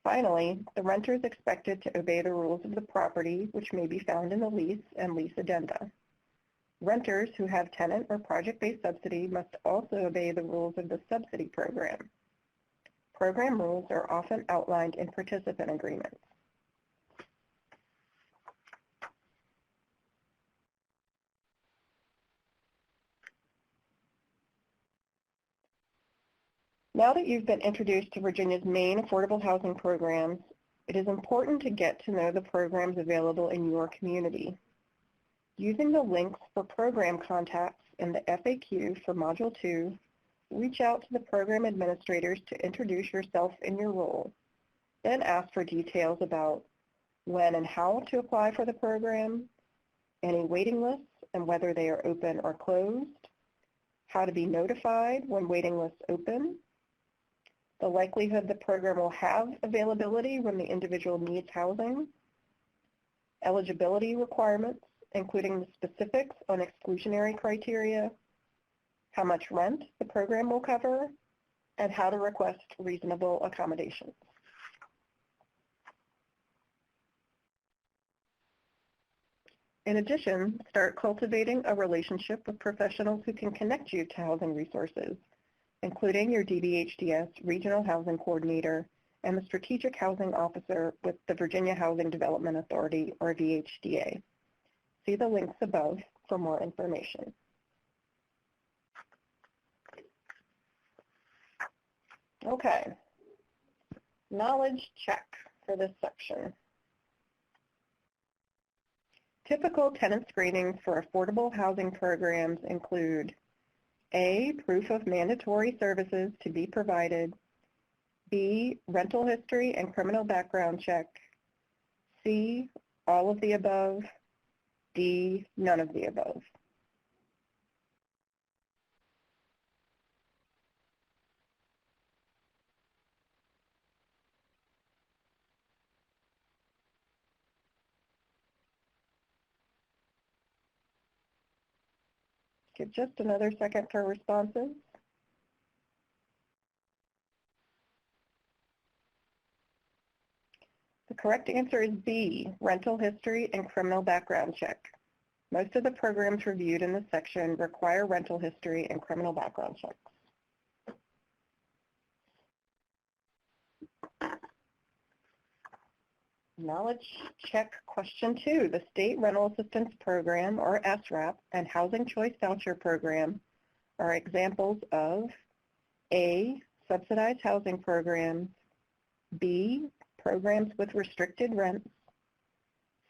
Finally, the renter is expected to obey the rules of the property, which may be found in the lease and lease addenda. Renters who have tenant or project-based subsidy must also obey the rules of the subsidy program. Program rules are often outlined in participant agreements. Now that you've been introduced to Virginia's main affordable housing programs, it is important to get to know the programs available in your community. Using the links for program contacts in the FAQ for Module 2, reach out to the program administrators to introduce yourself and your role. Then ask for details about when and how to apply for the program, any waiting lists and whether they are open or closed, how to be notified when waiting lists open, the likelihood the program will have availability when the individual needs housing, eligibility requirements, including the specifics on exclusionary criteria, how much rent the program will cover, and how to request reasonable accommodations. In addition, start cultivating a relationship with professionals who can connect you to housing resources, including your DBHDS Regional Housing Coordinator and the Strategic Housing Officer with the Virginia Housing Development Authority, or VHDA. See the links above for more information. Okay, knowledge check for this section. Typical tenant screenings for affordable housing programs include A, proof of mandatory services to be provided, B, rental history and criminal background check, C, all of the above, D, none of the above. Give just another second for responses. The correct answer is B, rental history and criminal background check. Most of the programs reviewed in this section require rental history and criminal background checks. Knowledge check question 2. The State Rental Assistance Program, or SRAP, and Housing Choice Voucher Program are examples of A, subsidized housing programs, B, programs with restricted rents,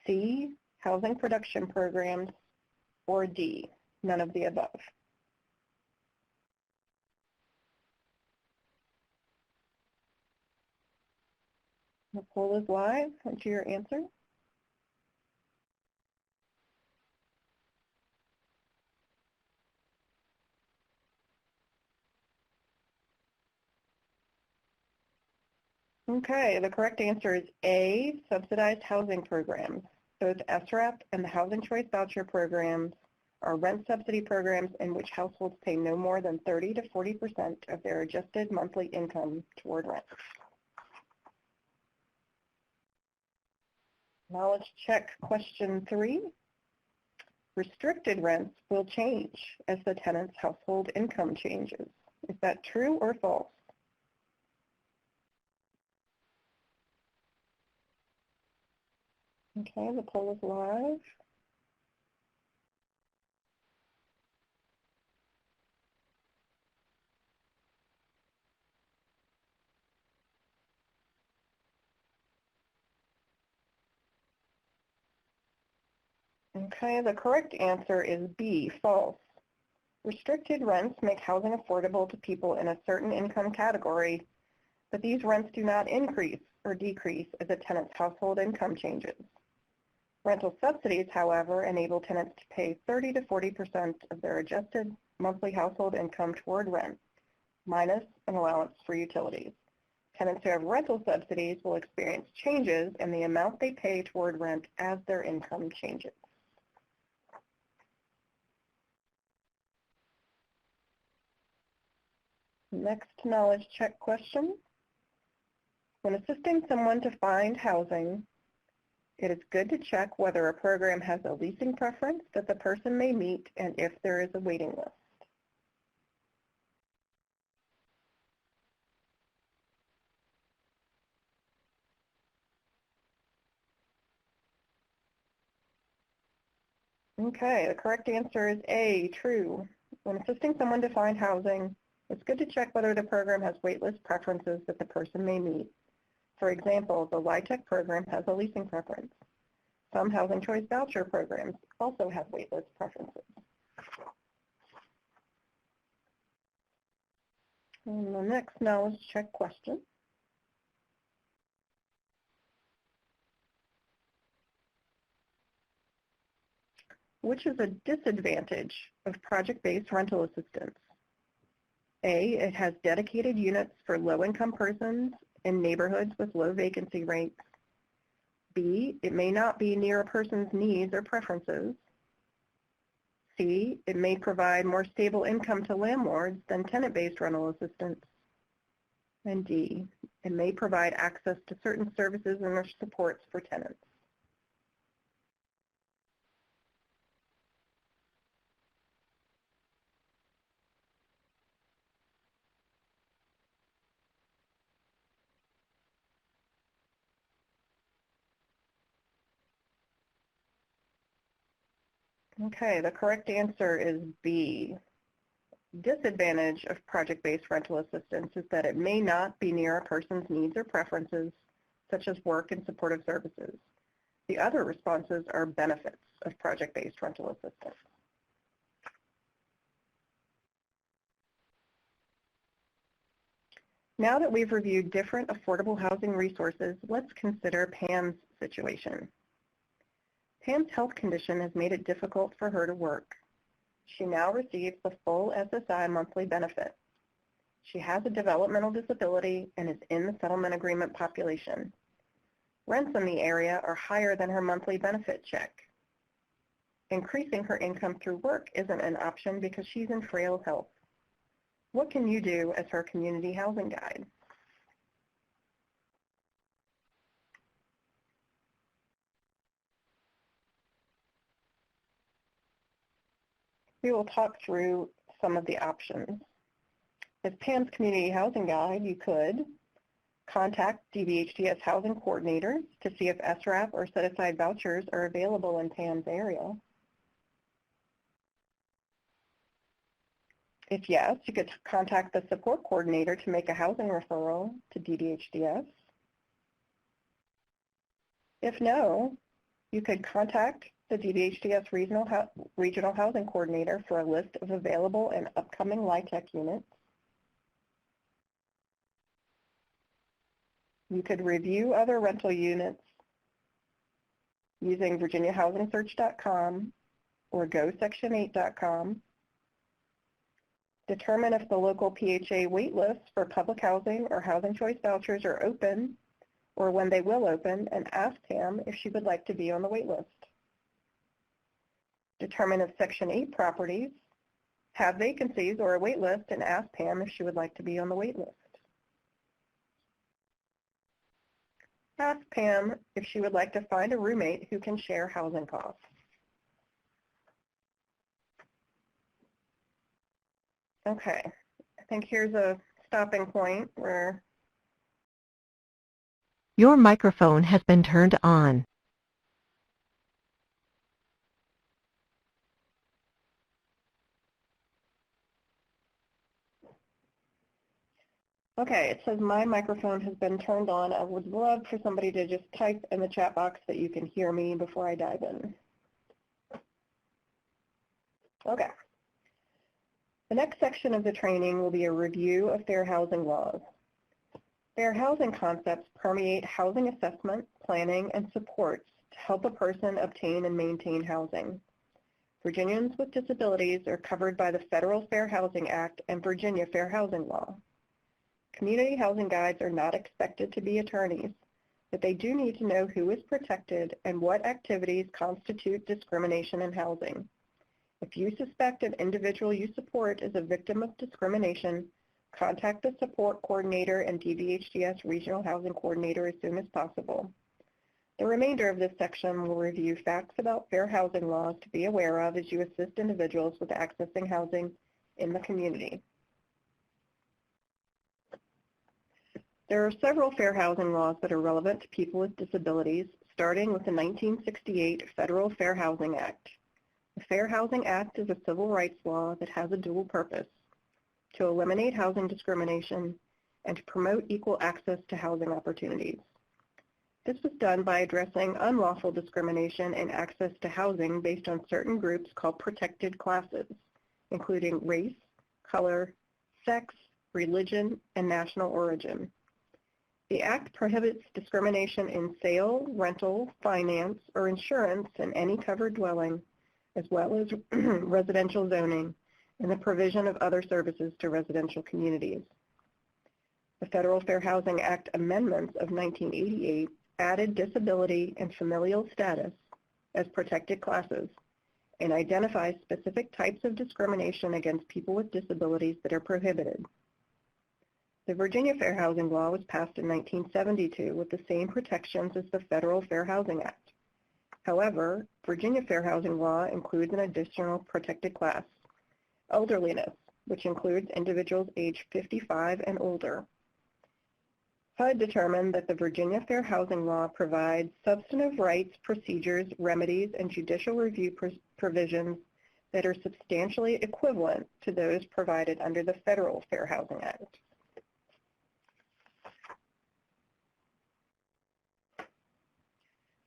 C, housing production programs, or D, none of the above. The poll is live. Enter your answer. Okay, the correct answer is A, subsidized housing programs. Both SREP and the Housing Choice Voucher programs are rent subsidy programs in which households pay no more than 30 to 40% of their adjusted monthly income toward rent. Knowledge check question 3. Restricted rents will change as the tenant's household income changes. Is that true or false? Okay, the poll is live. Okay, the correct answer is B, false. Restricted rents make housing affordable to people in a certain income category, but these rents do not increase or decrease as a tenant's household income changes. Rental subsidies, however, enable tenants to pay 30 to 40% of their adjusted monthly household income toward rent, minus an allowance for utilities. Tenants who have rental subsidies will experience changes in the amount they pay toward rent as their income changes. Next knowledge check question. When assisting someone to find housing, it is good to check whether a program has a leasing preference that the person may meet and if there is a waiting list. Okay, the correct answer is A, true. When assisting someone to find housing, it's good to check whether the program has waitlist preferences that the person may meet. For example, the LIHTC program has a leasing preference. Some Housing Choice Voucher programs also have waitlist preferences. And the next knowledge check question. Which is a disadvantage of project-based rental assistance? A, it has dedicated units for low-income persons in neighborhoods with low vacancy rates. B, it may not be near a person's needs or preferences. C, it may provide more stable income to landlords than tenant-based rental assistance. And D, it may provide access to certain services and supports for tenants. Okay, the correct answer is B. Disadvantage of project-based rental assistance is that it may not be near a person's needs or preferences, such as work and supportive services. The other responses are benefits of project-based rental assistance. Now that we've reviewed different affordable housing resources, let's consider Pam's situation. Pam's health condition has made it difficult for her to work. She now receives the full SSI monthly benefit. She has a developmental disability and is in the settlement agreement population. Rents in the area are higher than her monthly benefit check. Increasing her income through work isn't an option because she's in frail health. What can you do as her community housing guide? We will talk through some of the options. As Pam's community housing guide, you could contact DBHDS housing coordinators to see if SRAP or set-aside vouchers are available in Pam's area. If yes, you could contact the support coordinator to make a housing referral to DBHDS. If no, you could contact the DBHDS Regional Housing Coordinator for a list of available and upcoming LIHTC units. You could review other rental units using virginiahousingsearch.com or gosection8.com. Determine if the local PHA wait lists for public housing or housing choice vouchers are open or when they will open, and ask Pam if she would like to be on the wait list. Determine if Section 8 properties have vacancies or a wait list, and ask Pam if she would like to be on the wait list. Ask Pam if she would like to find a roommate who can share housing costs. Okay, I think here's a stopping point where your microphone has been turned on. okay, it says my microphone has been turned on. I would love for somebody to just type in the chat box that you can hear me before I dive in. Okay. The next section of the training will be a review of fair housing laws. Fair housing concepts permeate housing assessment, planning, and supports to help a person obtain and maintain housing. Virginians with disabilities are covered by the Federal Fair Housing Act and Virginia Fair Housing Law. Community housing guides are not expected to be attorneys, but they do need to know who is protected and what activities constitute discrimination in housing. If you suspect an individual you support is a victim of discrimination, contact the support coordinator and DBHDS regional housing coordinator as soon as possible. The remainder of this section will review facts about fair housing laws to be aware of as you assist individuals with accessing housing in the community. There are several fair housing laws that are relevant to people with disabilities, starting with the 1968 Federal Fair Housing Act. The Fair Housing Act is a civil rights law that has a dual purpose: to eliminate housing discrimination and to promote equal access to housing opportunities. This was done by addressing unlawful discrimination in access to housing based on certain groups called protected classes, including race, color, sex, religion, and national origin. The Act prohibits discrimination in sale, rental, finance, or insurance in any covered dwelling, as well as residential zoning and the provision of other services to residential communities. The Federal Fair Housing Act amendments of 1988 added disability and familial status as protected classes and identifies specific types of discrimination against people with disabilities that are prohibited. The Virginia Fair Housing Law was passed in 1972 with the same protections as the Federal Fair Housing Act. However, Virginia Fair Housing Law includes an additional protected class, elderliness, which includes individuals aged 55 and older. HUD determined that the Virginia Fair Housing Law provides substantive rights, procedures, remedies, and judicial review provisions that are substantially equivalent to those provided under the Federal Fair Housing Act.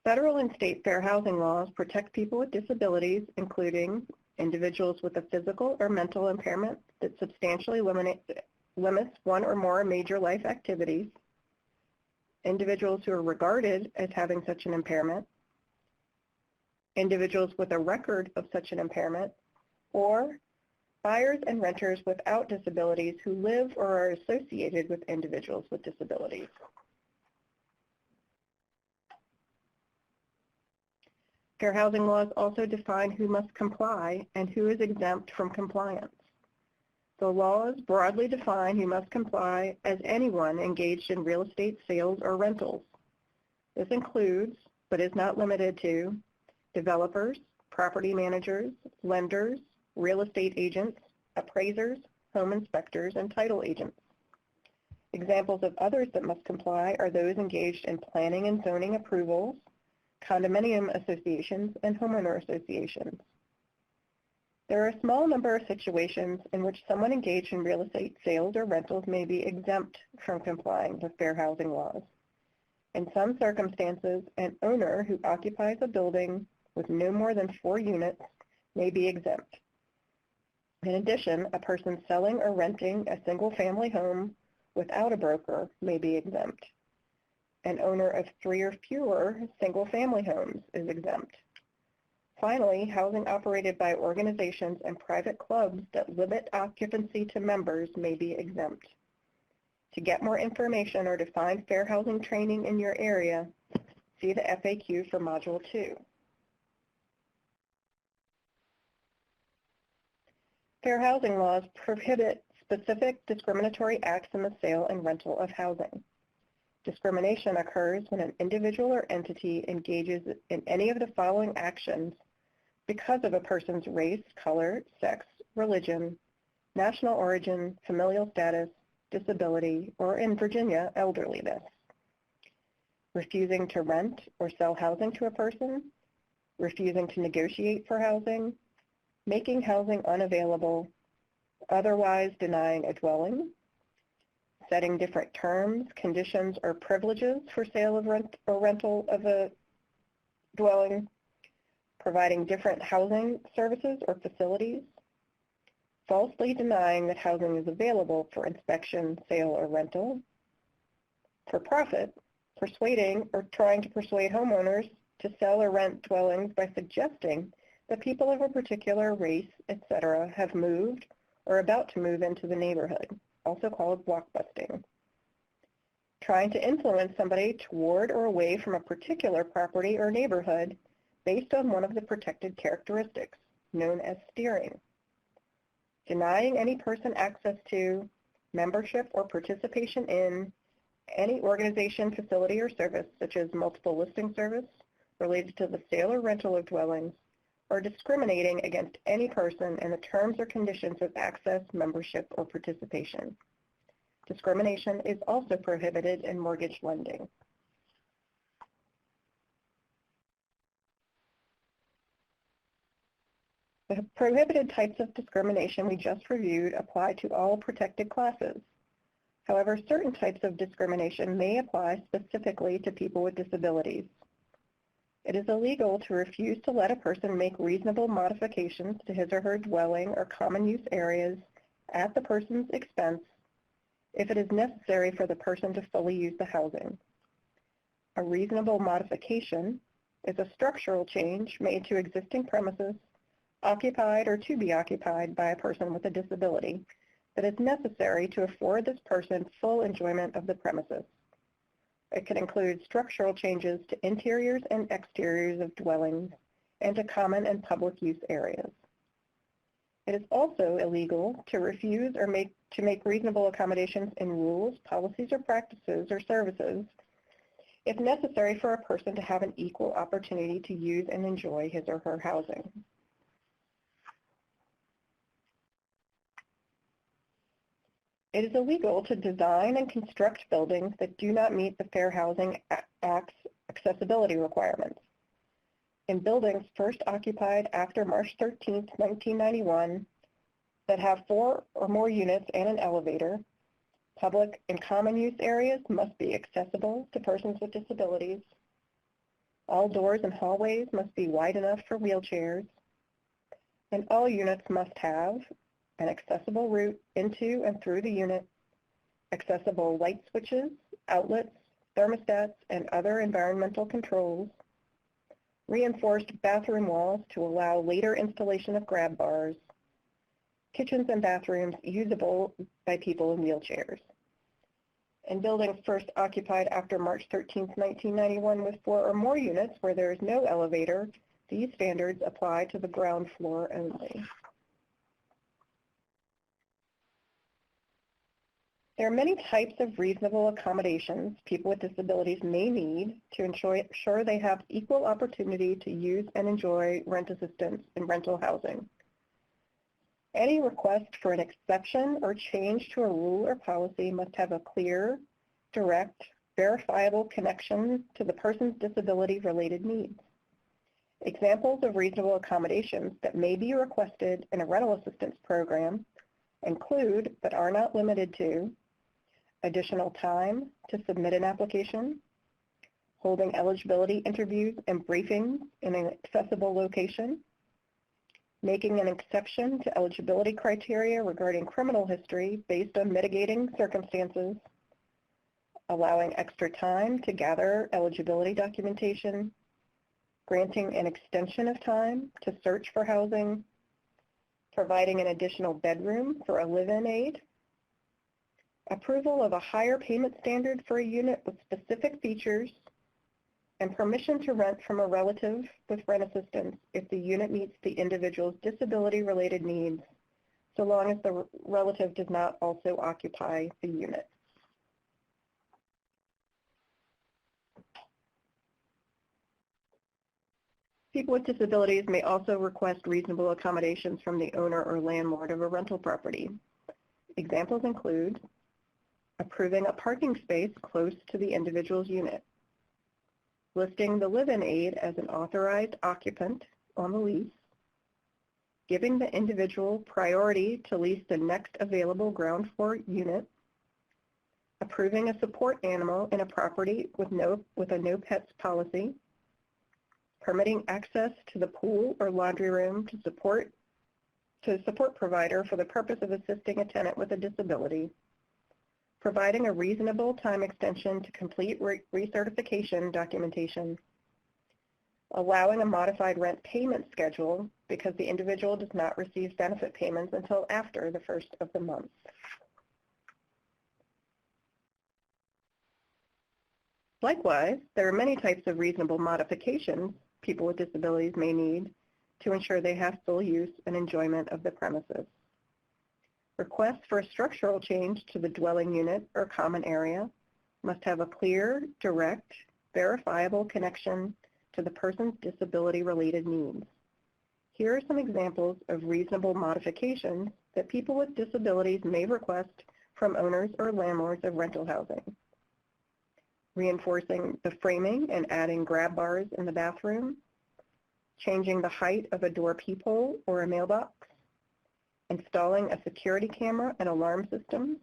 Federal and state fair housing laws protect people with disabilities, including individuals with a physical or mental impairment that substantially limits one or more major life activities, individuals who are regarded as having such an impairment, individuals with a record of such an impairment, or buyers and renters without disabilities who live or are associated with individuals with disabilities. Fair housing laws also define who must comply and who is exempt from compliance. The laws broadly define who must comply as anyone engaged in real estate sales or rentals. This includes, but is not limited to, developers, property managers, lenders, real estate agents, appraisers, home inspectors, and title agents. Examples of others that must comply are those engaged in planning and zoning approvals, condominium associations, and homeowner associations. There are a small number of situations in which someone engaged in real estate sales or rentals may be exempt from complying with fair housing laws. In some circumstances, an owner who occupies a building with no more than 4 units may be exempt. In addition, a person selling or renting a single-family home without a broker may be exempt. an owner of 3 or fewer single-family homes is exempt. Finally, housing operated by organizations and private clubs that limit occupancy to members may be exempt. To get more information or to find fair housing training in your area, see the FAQ for Module 2. Fair housing laws prohibit specific discriminatory acts in the sale and rental of housing. Discrimination occurs when an individual or entity engages in any of the following actions because of a person's race, color, sex, religion, national origin, familial status, disability, or in Virginia, elderliness. Refusing to rent or sell housing to a person, refusing to negotiate for housing, making housing unavailable, otherwise denying a dwelling, setting different terms, conditions, or privileges for sale of rent or rental of a dwelling, providing different housing services or facilities, falsely denying that housing is available for inspection, sale, or rental, for profit, persuading or trying to persuade homeowners to sell or rent dwellings by suggesting that people of a particular race, etc., have moved or about to move into the neighborhood, also called blockbusting. Trying to influence somebody toward or away from a particular property or neighborhood based on one of the protected characteristics, known as steering. Denying any person access to, membership, or participation in any organization, facility, or service, such as multiple listing service related to the sale or rental of dwellings, or discriminating against any person in the terms or conditions of access, membership, or participation. Discrimination is also prohibited in mortgage lending. The prohibited types of discrimination we just reviewed apply to all protected classes. However, certain types of discrimination may apply specifically to people with disabilities. It is illegal to refuse to let a person make reasonable modifications to his or her dwelling or common use areas at the person's expense if it is necessary for the person to fully use the housing. A reasonable modification is a structural change made to existing premises occupied or to be occupied by a person with a disability that is necessary to afford this person full enjoyment of the premises. It can include structural changes to interiors and exteriors of dwellings and to common and public use areas. It is also illegal to refuse or make reasonable accommodations in rules, policies, or practices or services if necessary for a person to have an equal opportunity to use and enjoy his or her housing. It is illegal to design and construct buildings that do not meet the Fair Housing Act's accessibility requirements. In buildings first occupied after March 13, 1991, that have 4 or more units and an elevator, public and common use areas must be accessible to persons with disabilities. All doors and hallways must be wide enough for wheelchairs, and all units must have an accessible route into and through the unit, accessible light switches, outlets, thermostats, and other environmental controls, reinforced bathroom walls to allow later installation of grab bars, kitchens and bathrooms usable by people in wheelchairs. In buildings first occupied after March 13, 1991 with 4 or more units where there is no elevator, these standards apply to the ground floor only. There are many types of reasonable accommodations people with disabilities may need to ensure they have equal opportunity to use and enjoy rent assistance in rental housing. Any request for an exception or change to a rule or policy must have a clear, direct, verifiable connection to the person's disability-related needs. Examples of reasonable accommodations that may be requested in a rental assistance program include, but are not limited to, additional time to submit an application, holding eligibility interviews and briefings in an accessible location, making an exception to eligibility criteria regarding criminal history based on mitigating circumstances, allowing extra time to gather eligibility documentation, granting an extension of time to search for housing, providing an additional bedroom for a live-in aid, approval of a higher payment standard for a unit with specific features, and permission to rent from a relative with rent assistance if the unit meets the individual's disability-related needs, so long as the relative does not also occupy the unit. People with disabilities may also request reasonable accommodations from the owner or landlord of a rental property. Examples include approving a parking space close to the individual's unit, listing the live-in aid as an authorized occupant on the lease, giving the individual priority to lease the next available ground floor unit, approving a support animal in a property with a no pets policy, permitting access to the pool or laundry room to support provider for the purpose of assisting a tenant with a disability, providing a reasonable time extension to complete recertification documentation, allowing a modified rent payment schedule because the individual does not receive benefit payments until after the first of the month. Likewise, there are many types of reasonable modifications people with disabilities may need to ensure they have full use and enjoyment of the premises. Requests for a structural change to the dwelling unit or common area must have a clear, direct, verifiable connection to the person's disability-related needs. Here are some examples of reasonable modifications that people with disabilities may request from owners or landlords of rental housing. Reinforcing the framing and adding grab bars in the bathroom, changing the height of a door peephole or a mailbox, installing a security camera and alarm systems,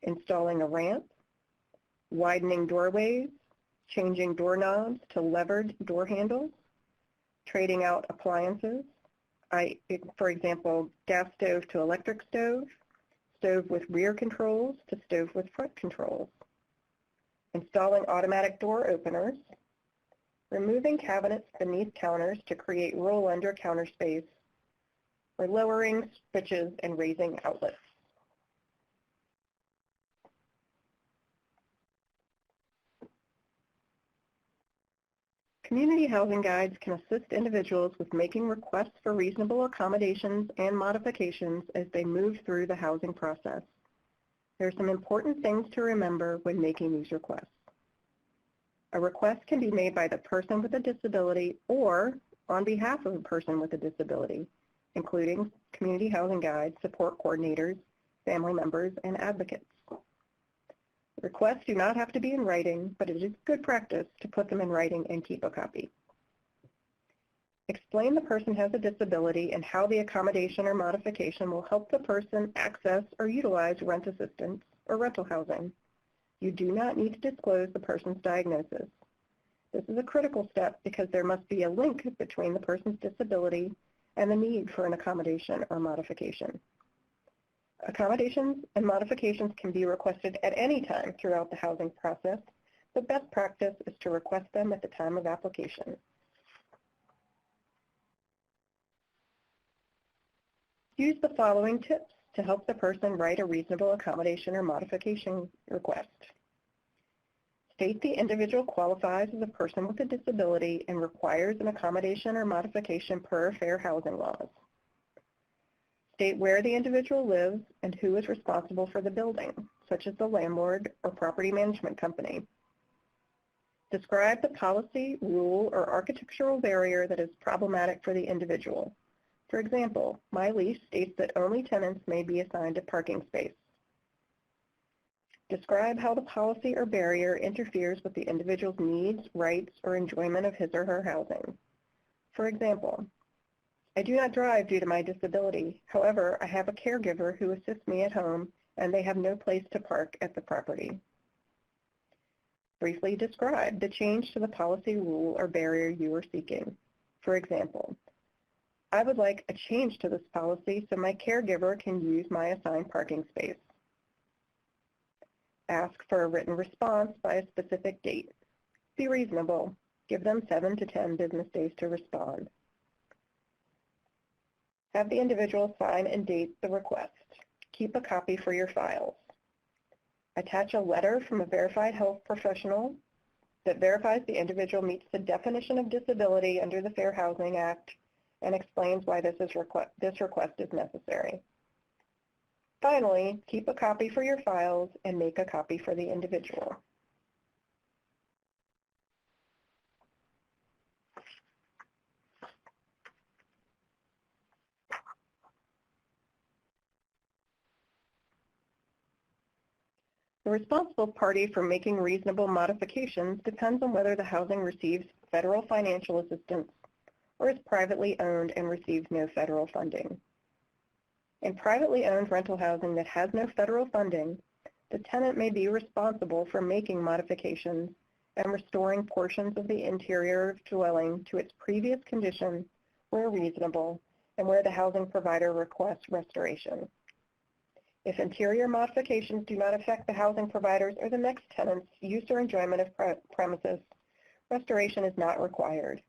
installing a ramp, widening doorways, changing doorknobs to levered door handles, trading out appliances, for example, gas stove to electric stove, stove with rear controls to stove with front controls, installing automatic door openers, removing cabinets beneath counters to create roll-under counter space, or lowering switches and raising outlets. Community housing guides can assist individuals with making requests for reasonable accommodations and modifications as they move through the housing process. There are some important things to remember when making these requests. A request can be made by the person with a disability or on behalf of a person with a disability, including community housing guides, support coordinators, family members, and advocates. Requests do not have to be in writing, but it is good practice to put them in writing and keep a copy. Explain the person has a disability and how the accommodation or modification will help the person access or utilize rent assistance or rental housing. You do not need to disclose the person's diagnosis. This is a critical step because there must be a link between the person's disability and the need for an accommodation or modification. Accommodations and modifications can be requested at any time throughout the housing process, but best practice is to request them at the time of application. Use the following tips to help the person write a reasonable accommodation or modification request. State the individual qualifies as a person with a disability and requires an accommodation or modification per fair housing laws. State where the individual lives and who is responsible for the building, such as the landlord or property management company. Describe the policy, rule, or architectural barrier that is problematic for the individual. For example, my lease states that only tenants may be assigned a parking space. Describe how the policy or barrier interferes with the individual's needs, rights, or enjoyment of his or her housing. For example, I do not drive due to my disability. However, I have a caregiver who assists me at home, and they have no place to park at the property. Briefly describe the change to the policy, rule, or barrier you are seeking. For example, I would like a change to this policy so my caregiver can use my assigned parking space. Ask for a written response by a specific date. Be reasonable. Give them 7 to 10 business days to respond. Have the individual sign and date the request. Keep a copy for your files. Attach a letter from a verified health professional that verifies the individual meets the definition of disability under the Fair Housing Act and explains why this request is necessary. Finally, keep a copy for your files and make a copy for the individual. The responsible party for making reasonable modifications depends on whether the housing receives federal financial assistance or is privately owned and receives no federal funding. In privately owned rental housing that has no federal funding, the tenant may be responsible for making modifications and restoring portions of the interior of the dwelling to its previous condition where reasonable and where the housing provider requests restoration. If interior modifications do not affect the housing provider's or the next tenant's use or enjoyment of premises, restoration is not required.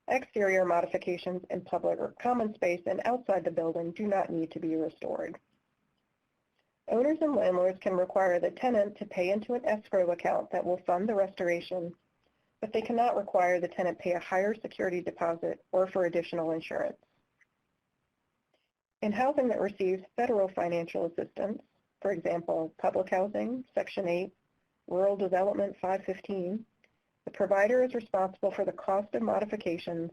Exterior modifications in public or common space and outside the building do not need to be restored. Owners and landlords can require the tenant to pay into an escrow account that will fund the restoration, but they cannot require the tenant pay a higher security deposit or for additional insurance. In housing that receives federal financial assistance, for example, public housing, Section 8, Rural Development 515, the provider is responsible for the cost of modifications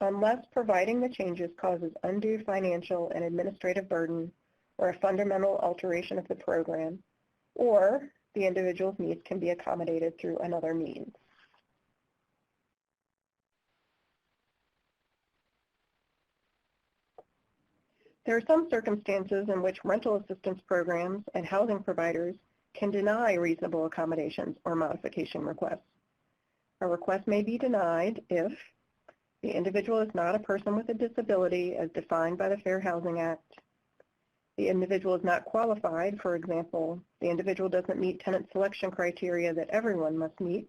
unless providing the changes causes undue financial and administrative burden or a fundamental alteration of the program, or the individual's needs can be accommodated through another means. There are some circumstances in which rental assistance programs and housing providers can deny reasonable accommodations or modification requests. A request may be denied if the individual is not a person with a disability as defined by the Fair Housing Act. The individual is not qualified, for example, the individual doesn't meet tenant selection criteria that everyone must meet,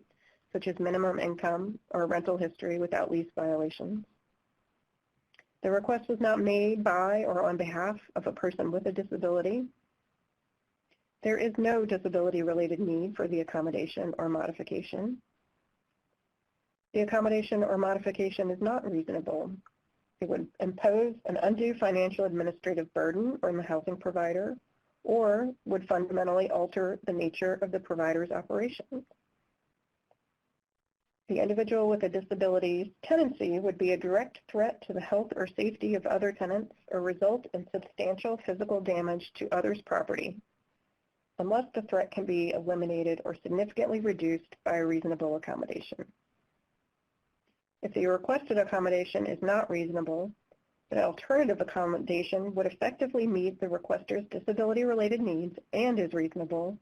such as minimum income or rental history without lease violations. The request was not made by or on behalf of a person with a disability. There is no disability-related need for the accommodation or modification. The accommodation or modification is not reasonable. It would impose an undue financial administrative burden on the housing provider or would fundamentally alter the nature of the provider's operations. The individual with a disability's tenancy would be a direct threat to the health or safety of other tenants or result in substantial physical damage to others' property, unless the threat can be eliminated or significantly reduced by a reasonable accommodation. If the requested accommodation is not reasonable, an alternative accommodation would effectively meet the requester's disability-related needs and is reasonable,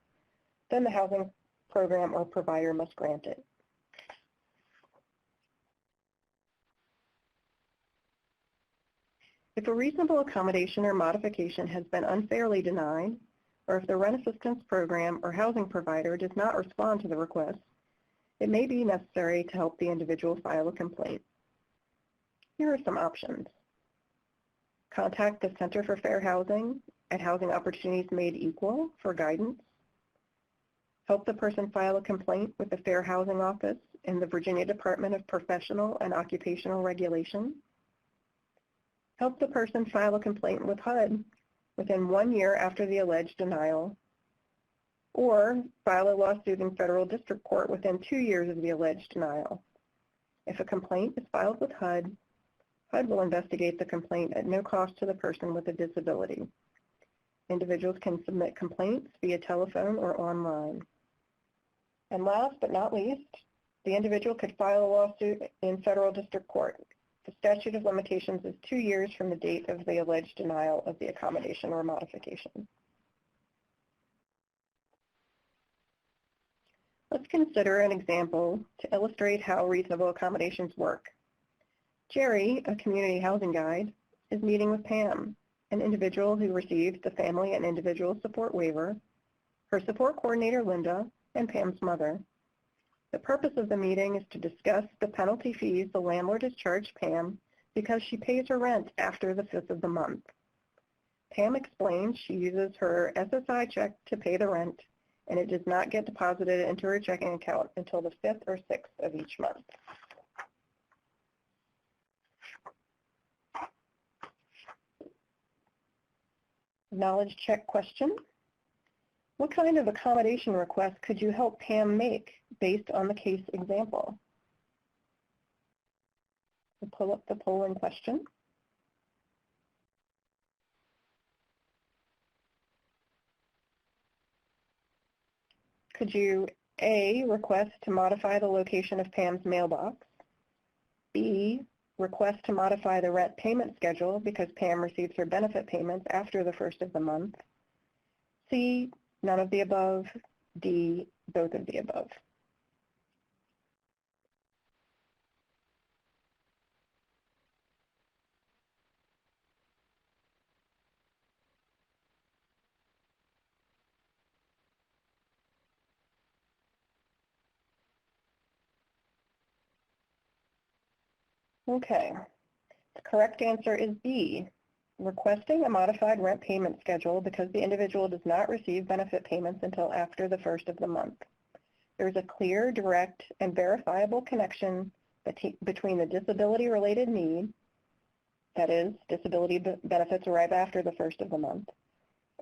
then the housing program or provider must grant it. If a reasonable accommodation or modification has been unfairly denied, or if the rent assistance program or housing provider does not respond to the request, it may be necessary to help the individual file a complaint. Here are some options. Contact the Center for Fair Housing at Housing Opportunities Made Equal for guidance. Help the person file a complaint with the Fair Housing Office in the Virginia Department of Professional and Occupational Regulation. Help the person file a complaint with HUD within 1 year after the alleged denial, or file a lawsuit in federal district court within 2 years of the alleged denial. If a complaint is filed with HUD, HUD will investigate the complaint at no cost to the person with a disability. Individuals can submit complaints via telephone or online. And last but not least, the individual could file a lawsuit in federal district court. The statute of limitations is 2 years from the date of the alleged denial of the accommodation or modification. Let's consider an example to illustrate how reasonable accommodations work. Jerry, a community housing guide, is meeting with Pam, an individual who received the Family and Individual Support Waiver. her support coordinator, Linda, and Pam's mother. The purpose of the meeting is to discuss the penalty fees the landlord has charged Pam because she pays her rent after the 5th of the month. Pam explains she uses her SSI check to pay the rent, and it does not get deposited into her checking account until the 5th or 6th of each month. Knowledge check question. What kind of accommodation request could you help Pam make based on the case example? We'll pull up the polling question. Could you A, request to modify the location of Pam's mailbox, B, request to modify the rent payment schedule because Pam receives her benefit payments after the 1st of the month, C, none of the above, D, both of the above? Okay, the correct answer is B, requesting a modified rent payment schedule because the individual does not receive benefit payments until after the 1st of the month. There is a clear, direct, and verifiable connection between the disability-related need, that is, disability benefits arrive after the 1st of the month,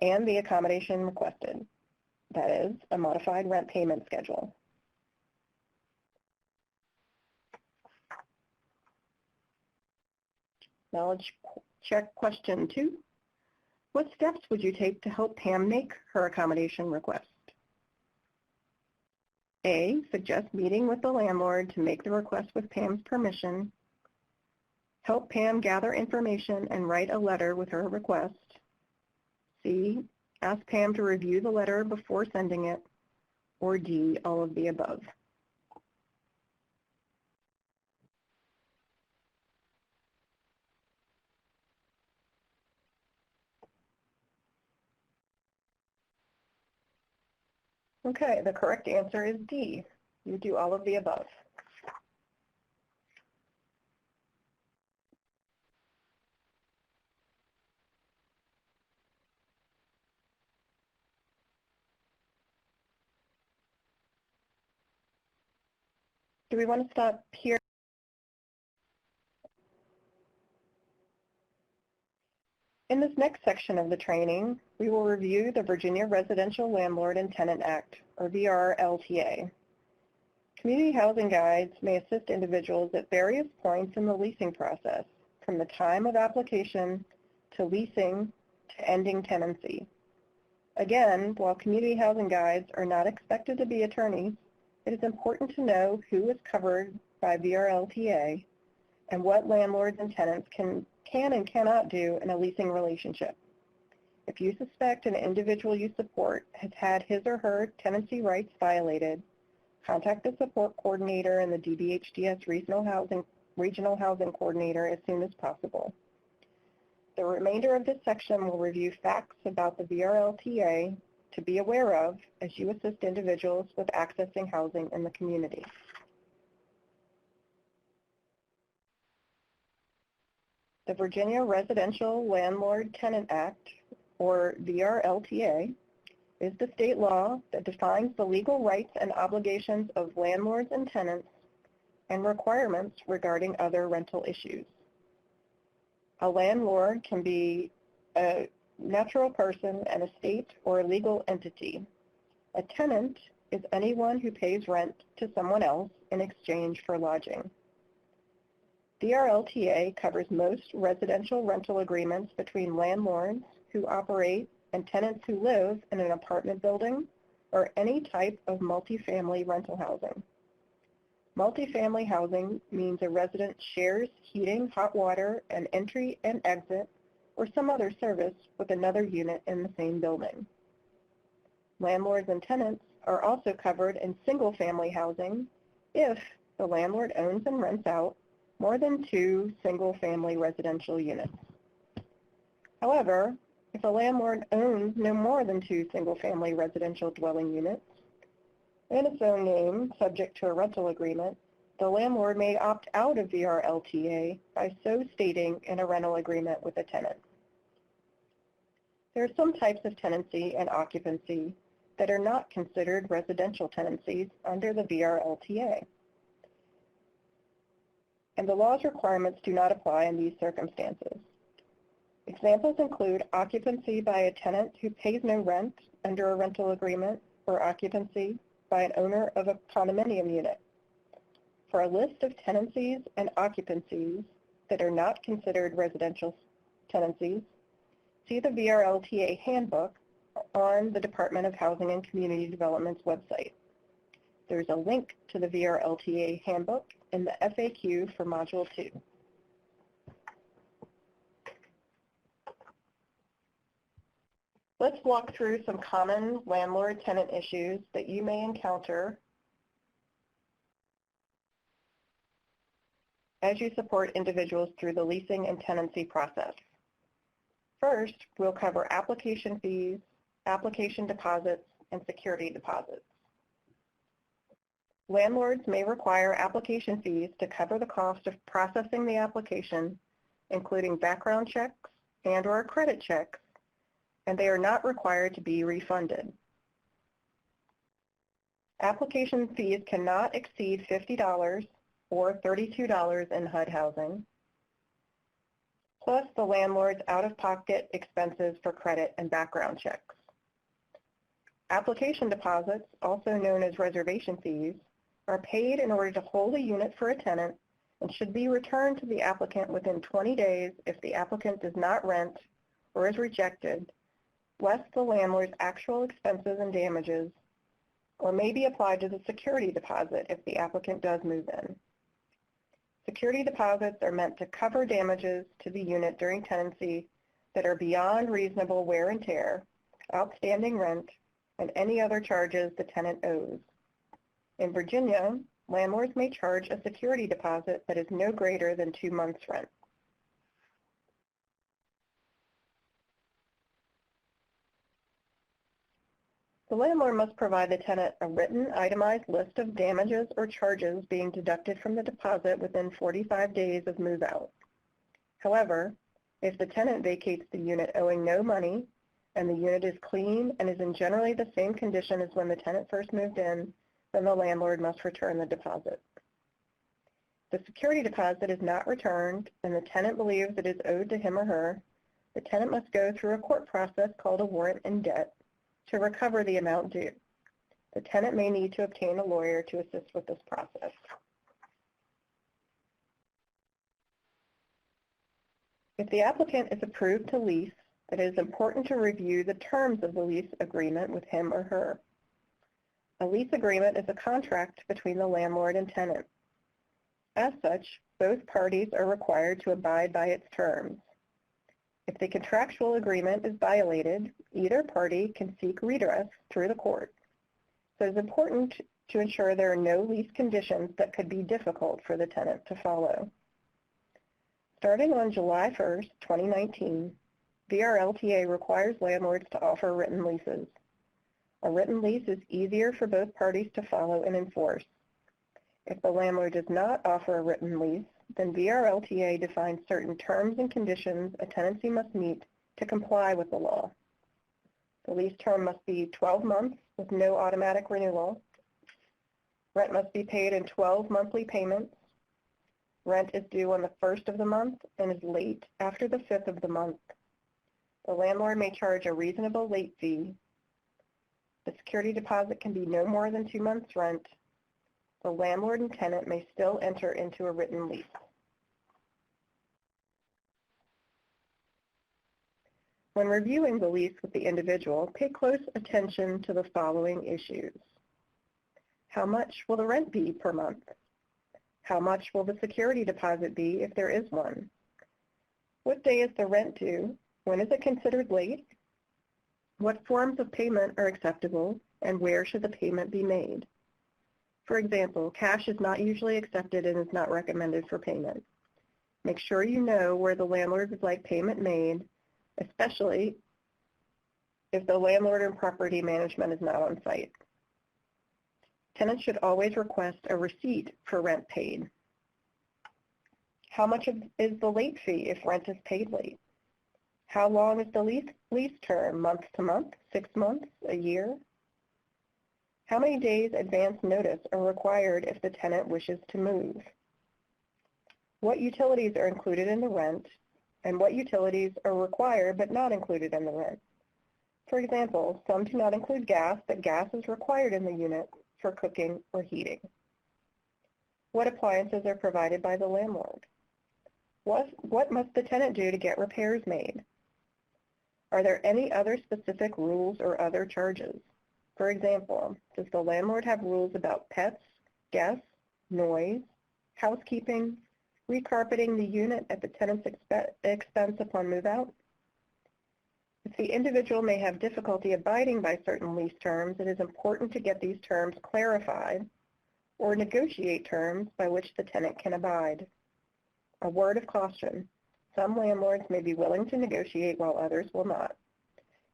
and the accommodation requested, that is, a modified rent payment schedule. Knowledge check question 2. What steps would you take to help Pam make her accommodation request? A, suggest meeting with the landlord to make the request with Pam's permission. Help Pam gather information and write a letter with her request. C, ask Pam to review the letter before sending it. Or D, all of the above. Okay, the correct answer is D. You do all of the above. Do we want to stop here? In this next section of the training, we will review the Virginia Residential Landlord and Tenant Act, or VRLTA. Community housing guides may assist individuals at various points in the leasing process, from the time of application to leasing to ending tenancy. Again, while community housing guides are not expected to be attorneys, it is important to know who is covered by VRLTA and what landlords and tenants can and cannot do in a leasing relationship. If you suspect an individual you support has had his or her tenancy rights violated, contact the support coordinator and the DBHDS Regional Housing Coordinator as soon as possible. The remainder of this section will review facts about the VRLTA to be aware of as you assist individuals with accessing housing in the community. The Virginia Residential Landlord-Tenant Act, or VRLTA, is the state law that defines the legal rights and obligations of landlords and tenants and requirements regarding other rental issues. A landlord can be a natural person, an estate, or a legal entity. A tenant is anyone who pays rent to someone else in exchange for lodging. VRLTA covers most residential rental agreements between landlords who operate and tenants who live in an apartment building or any type of multifamily rental housing. Multifamily housing means a resident shares heating, hot water, and entry and exit, or some other service with another unit in the same building. Landlords and tenants are also covered in single-family housing if the landlord owns and rents out more than 2 single-family residential units. However, If a landlord owns no more than 2 single-family residential dwelling units in its own name, subject to a rental agreement, the landlord may opt out of VRLTA by so stating in a rental agreement with a tenant. There are some types of tenancy and occupancy that are not considered residential tenancies under the VRLTA, and the law's requirements do not apply in these circumstances. Examples include occupancy by a tenant who pays no rent under a rental agreement, or occupancy by an owner of a condominium unit. For a list of tenancies and occupancies that are not considered residential tenancies, see the VRLTA handbook on the Department of Housing and Community Development's website. There's a link to the VRLTA handbook in the FAQ for Module 2. Let's walk through some common landlord-tenant issues that you may encounter as you support individuals through the leasing and tenancy process. First, we'll cover application fees, application deposits, and security deposits. Landlords may require application fees to cover the cost of processing the application, including background checks and/or credit checks, and they are not required to be refunded. Application fees cannot exceed $50 or $32 in HUD housing, plus the landlord's out-of-pocket expenses for credit and background checks. Application deposits, also known as reservation fees, are paid in order to hold a unit for a tenant and should be returned to the applicant within 20 days if the applicant does not rent or is rejected, less the landlord's actual expenses and damages, or may be applied to the security deposit if the applicant does move in. Security deposits are meant to cover damages to the unit during tenancy that are beyond reasonable wear and tear, outstanding rent, and any other charges the tenant owes. In Virginia, landlords may charge a security deposit that is no greater than 2 months' rent. The landlord must provide the tenant a written, itemized list of damages or charges being deducted from the deposit within 45 days of move-out. However, if the tenant vacates the unit owing no money and the unit is clean and is in generally the same condition as when the tenant first moved in, then the landlord must return the deposit. If the security deposit is not returned and the tenant believes it is owed to him or her, the tenant must go through a court process called a warrant in debt to recover the amount due. The tenant may need to obtain a lawyer to assist with this process. If the applicant is approved to lease, it is important to review the terms of the lease agreement with him or her. A lease agreement is a contract between the landlord and tenant. As such, both parties are required to abide by its terms. If the contractual agreement is violated, either party can seek redress through the court. So it's important to ensure there are no lease conditions that could be difficult for the tenant to follow. Starting on July 1st, 2019, VRLTA requires landlords to offer written leases. A written lease is easier for both parties to follow and enforce. If the landlord does not offer a written lease, then VRLTA defines certain terms and conditions a tenancy must meet to comply with the law. The lease term must be 12 months with no automatic renewal. Rent must be paid in 12 monthly payments. Rent is due on the 1st of the month and is late after the 5th of the month. The landlord may charge a reasonable late fee. The security deposit can be no more than 2 months' rent. The landlord and tenant may still enter into a written lease. When reviewing the lease with the individual, pay close attention to the following issues. How much will the rent be per month? How much will the security deposit be if there is one? What day is the rent due? When is it considered late? What forms of payment are acceptable, and where should the payment be made? For example, cash is not usually accepted and is not recommended for payment. Make sure you know where the landlord would like payment made, especially if the landlord and property management is not on site. Tenants should always request a receipt for rent paid. How much is the late fee if rent is paid late? How long is the lease term, month to month, 6 months, a year? How many days advance notice are required if the tenant wishes to move? What utilities are included in the rent, and what utilities are required but not included in the rent? For example, some do not include gas, but gas is required in the unit for cooking or heating. What appliances are provided by the landlord? What must the tenant do to get repairs made? Are there any other specific rules or other charges? For example, does the landlord have rules about pets, guests, noise, housekeeping, recarpeting the unit at the tenant's expense upon move-out? If the individual may have difficulty abiding by certain lease terms, it is important to get these terms clarified or negotiate terms by which the tenant can abide. A word of caution, some landlords may be willing to negotiate while others will not.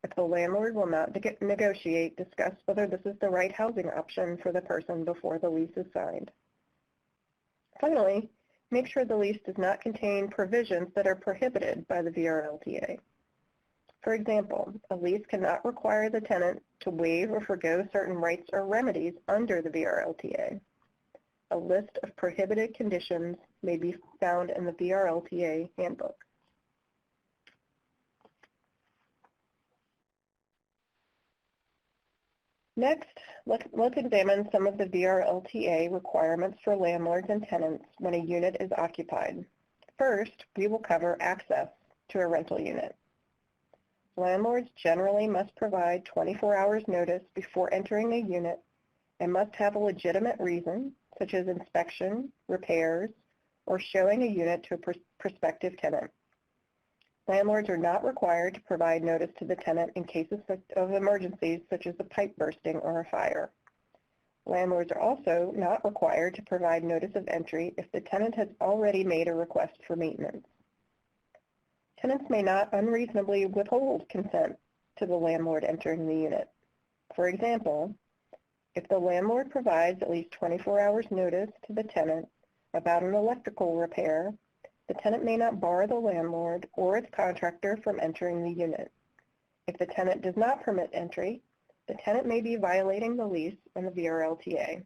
If the landlord will not negotiate, discuss whether this is the right housing option for the person before the lease is signed. Finally, make sure the lease does not contain provisions that are prohibited by the VRLTA. For example, a lease cannot require the tenant to waive or forgo certain rights or remedies under the VRLTA. A list of prohibited conditions may be found in the VRLTA handbook. Next, let's examine some of the VRLTA requirements for landlords and tenants when a unit is occupied. First, we will cover access to a rental unit. Landlords generally must provide 24 hours notice before entering a unit and must have a legitimate reason, such as inspection, repairs, or showing a unit to a prospective tenant. Landlords are not required to provide notice to the tenant in cases of emergencies such as a pipe bursting or a fire. Landlords are also not required to provide notice of entry if the tenant has already made a request for maintenance. Tenants may not unreasonably withhold consent to the landlord entering the unit. For example, if the landlord provides at least 24 hours notice to the tenant about an electrical repair, the tenant may not bar the landlord or its contractor from entering the unit. If the tenant does not permit entry, the tenant may be violating the lease and the VRLTA.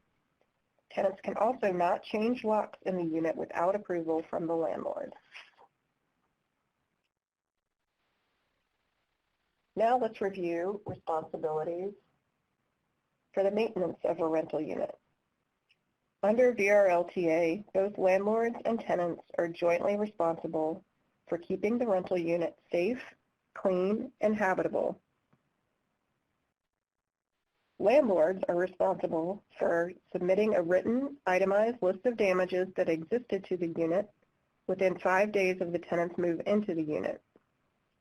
Tenants can also not change locks in the unit without approval from the landlord. Now let's review responsibilities for the maintenance of a rental unit. Under VRLTA, both landlords and tenants are jointly responsible for keeping the rental unit safe, clean, and habitable. Landlords are responsible for submitting a written, itemized list of damages that existed to the unit within 5 days of the tenant's move into the unit.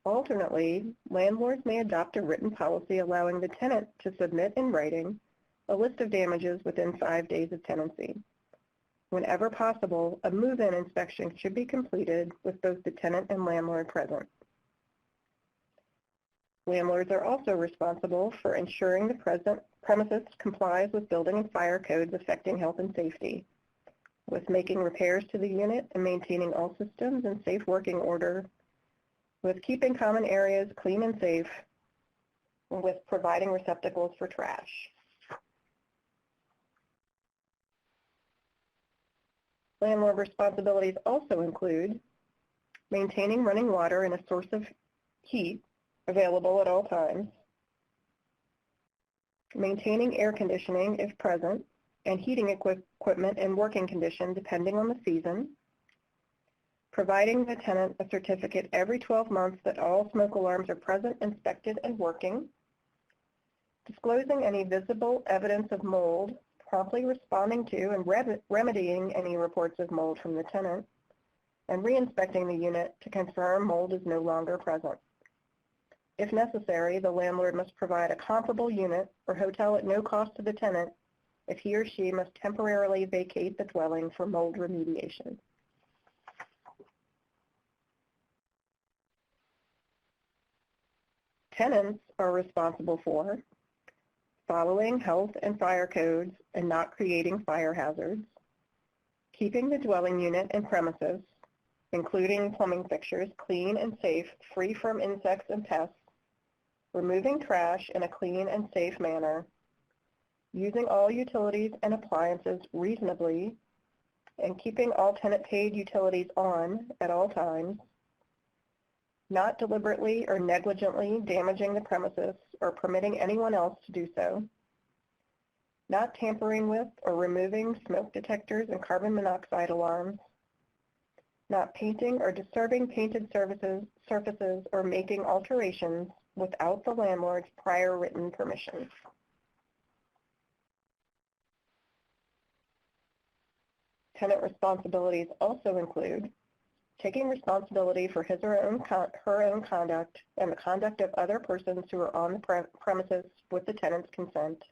Alternately, landlords may adopt a written policy allowing the tenant to submit in writing a list of damages within 5 days of tenancy. Whenever possible, a move-in inspection should be completed with both the tenant and landlord present. Landlords are also responsible for ensuring the premises complies with building and fire codes affecting health and safety, with making repairs to the unit and maintaining all systems in safe working order, with keeping common areas clean and safe, and with providing receptacles for trash. Landlord responsibilities also include maintaining running water and a source of heat available at all times, maintaining air conditioning if present, and heating equipment in working condition depending on the season, providing the tenant a certificate every 12 months that all smoke alarms are present, inspected, and working, disclosing any visible evidence of mold, promptly responding to and remedying any reports of mold from the tenant, and re-inspecting the unit to confirm mold is no longer present. If necessary, the landlord must provide a comparable unit or hotel at no cost to the tenant if he or she must temporarily vacate the dwelling for mold remediation. Tenants are responsible for following health and fire codes and not creating fire hazards, keeping the dwelling unit and premises, including plumbing fixtures, clean and safe, free from insects and pests, removing trash in a clean and safe manner, using all utilities and appliances reasonably, and keeping all tenant-paid utilities on at all times, not deliberately or negligently damaging the premises or permitting anyone else to do so, not tampering with or removing smoke detectors and carbon monoxide alarms, not painting or disturbing painted surfaces or making alterations without the landlord's prior written permission. Tenant responsibilities also include taking responsibility for his or her own conduct and the conduct of other persons who are on the premises with the tenant's consent,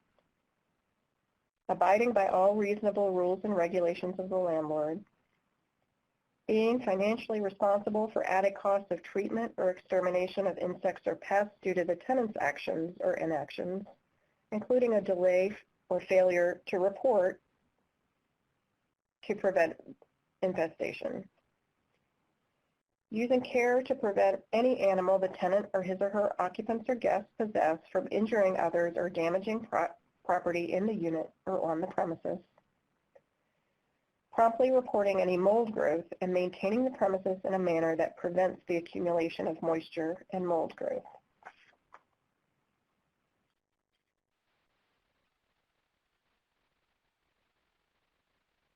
abiding by all reasonable rules and regulations of the landlord, being financially responsible for added costs of treatment or extermination of insects or pests due to the tenant's actions or inactions, including a delay or failure to report to prevent infestation. Using care to prevent any animal the tenant or his or her occupants or guests possess from injuring others or damaging property in the unit or on the premises. Promptly reporting any mold growth and maintaining the premises in a manner that prevents the accumulation of moisture and mold growth.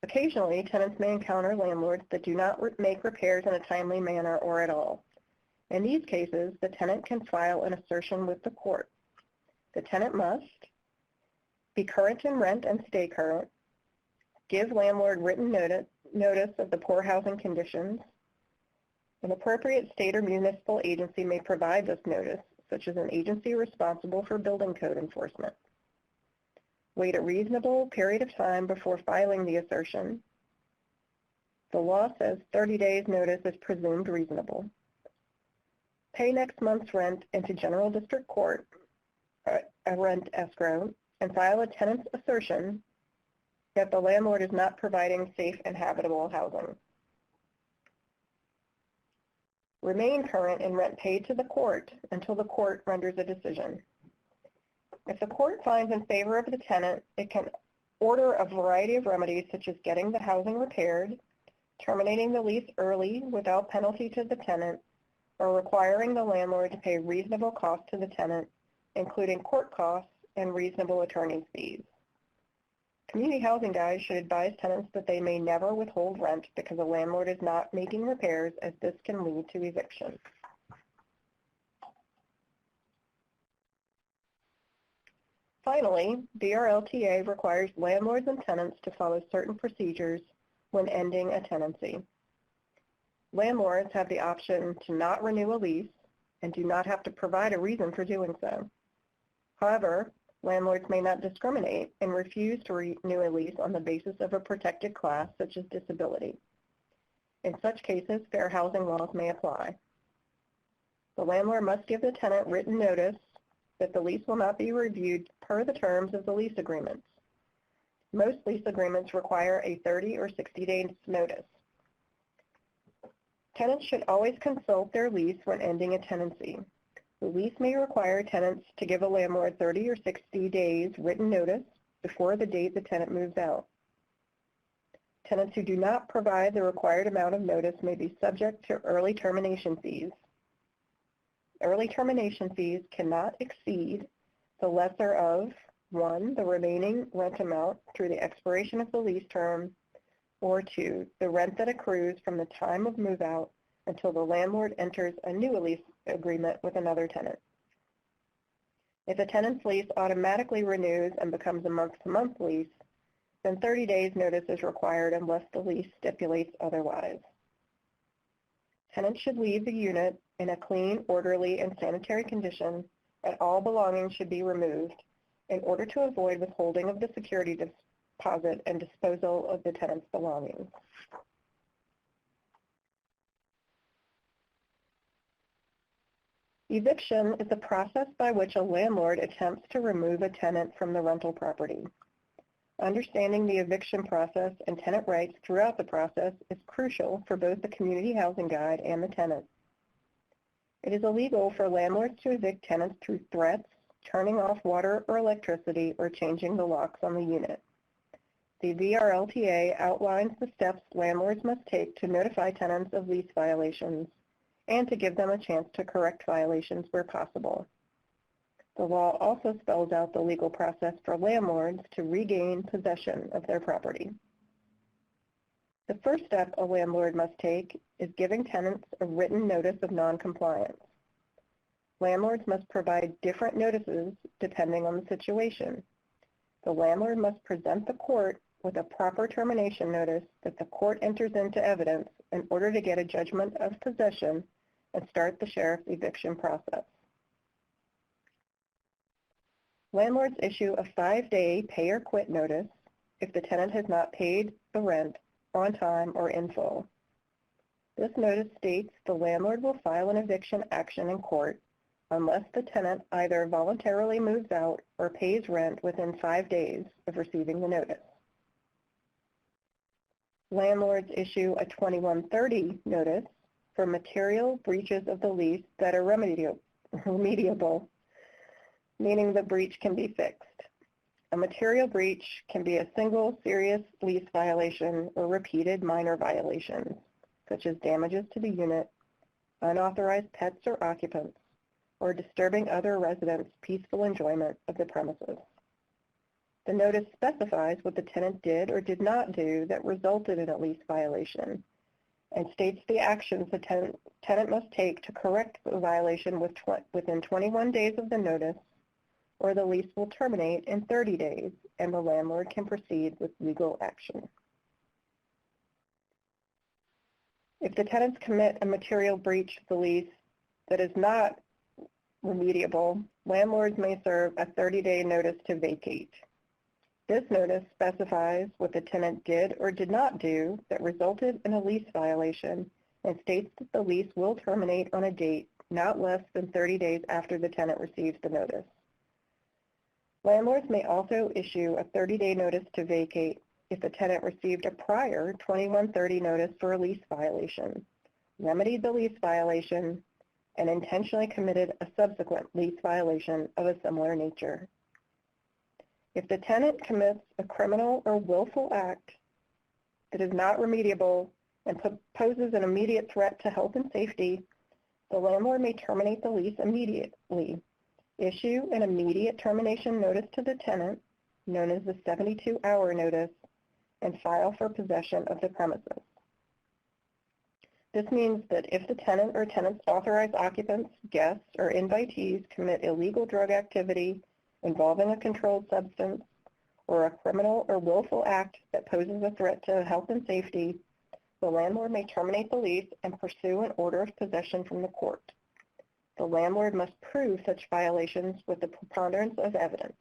Occasionally, tenants may encounter landlords that do not make repairs in a timely manner or at all. In these cases, the tenant can file an assertion with the court. The tenant must be current in rent and stay current, give landlord written notice of the poor housing conditions. An appropriate state or municipal agency may provide this notice, such as an agency responsible for building code enforcement. Wait a reasonable period of time before filing the assertion. The law says 30 days notice is presumed reasonable. Pay next month's rent into General District Court, a rent escrow, and file a tenant's assertion that the landlord is not providing safe and habitable housing. Remain current in rent paid to the court until the court renders a decision. If the court finds in favor of the tenant, it can order a variety of remedies such as getting the housing repaired, terminating the lease early without penalty to the tenant, or requiring the landlord to pay reasonable costs to the tenant, including court costs and reasonable attorney's fees. Community housing guides should advise tenants that they may never withhold rent because a landlord is not making repairs, as this can lead to eviction. Finally, BRLTA requires landlords and tenants to follow certain procedures when ending a tenancy. Landlords have the option to not renew a lease and do not have to provide a reason for doing so. However, landlords may not discriminate and refuse to renew a lease on the basis of a protected class such as disability. In such cases, fair housing laws may apply. The landlord must give the tenant written notice that the lease will not be reviewed per the terms of the lease agreements. Most lease agreements require a 30 or 60-day notice. Tenants should always consult their lease when ending a tenancy. The lease may require tenants to give a landlord 30 or 60 days written notice before the date the tenant moves out. Tenants who do not provide the required amount of notice may be subject to early termination fees. Early termination fees cannot exceed the lesser of 1, the remaining rent amount through the expiration of the lease term, or 2, the rent that accrues from the time of move-out until the landlord enters a new lease agreement with another tenant. If a tenant's lease automatically renews and becomes a month-to-month lease, then 30 days notice is required unless the lease stipulates otherwise. Tenants should leave the unit in a clean, orderly, and sanitary condition, and all belongings should be removed in order to avoid withholding of the security deposit and disposal of the tenant's belongings. Eviction is the process by which a landlord attempts to remove a tenant from the rental property. Understanding the eviction process and tenant rights throughout the process is crucial for both the community housing guide and the tenant. It is illegal for landlords to evict tenants through threats, turning off water or electricity, or changing the locks on the unit. The VRLTA outlines the steps landlords must take to notify tenants of lease violations and to give them a chance to correct violations where possible. The law also spells out the legal process for landlords to regain possession of their property. The first step a landlord must take is giving tenants a written notice of noncompliance. Landlords must provide different notices depending on the situation. The landlord must present the court with a proper termination notice that the court enters into evidence in order to get a judgment of possession and start the sheriff's eviction process. Landlords issue a 5-day pay or quit notice if the tenant has not paid the rent on time or in full. This notice states the landlord will file an eviction action in court unless the tenant either voluntarily moves out or pays rent within 5 days of receiving the notice. Landlords issue a 2130 notice for material breaches of the lease that are remediable, meaning the breach can be fixed. A material breach can be a single serious lease violation or repeated minor violations, such as damages to the unit, unauthorized pets or occupants, or disturbing other residents' peaceful enjoyment of the premises. The notice specifies what the tenant did or did not do that resulted in a lease violation and states the actions the tenant must take to correct the violation within 21 days of the notice, or the lease will terminate in 30 days and the landlord can proceed with legal action. If the tenants commit a material breach of the lease that is not remediable, landlords may serve a 30-day notice to vacate. This notice specifies what the tenant did or did not do that resulted in a lease violation and states that the lease will terminate on a date not less than 30 days after the tenant receives the notice. Landlords may also issue a 30-day notice to vacate if the tenant received a prior 2130 notice for a lease violation, remedied the lease violation, and intentionally committed a subsequent lease violation of a similar nature. If the tenant commits a criminal or willful act that is not remediable and poses an immediate threat to health and safety, the landlord may terminate the lease immediately, issue an immediate termination notice to the tenant, known as the 72-hour notice, and file for possession of the premises. This means that if the tenant or tenant's authorized occupants, guests, or invitees commit illegal drug activity involving a controlled substance or a criminal or willful act that poses a threat to health and safety, the landlord may terminate the lease and pursue an order of possession from the court. The landlord must prove such violations with the preponderance of evidence.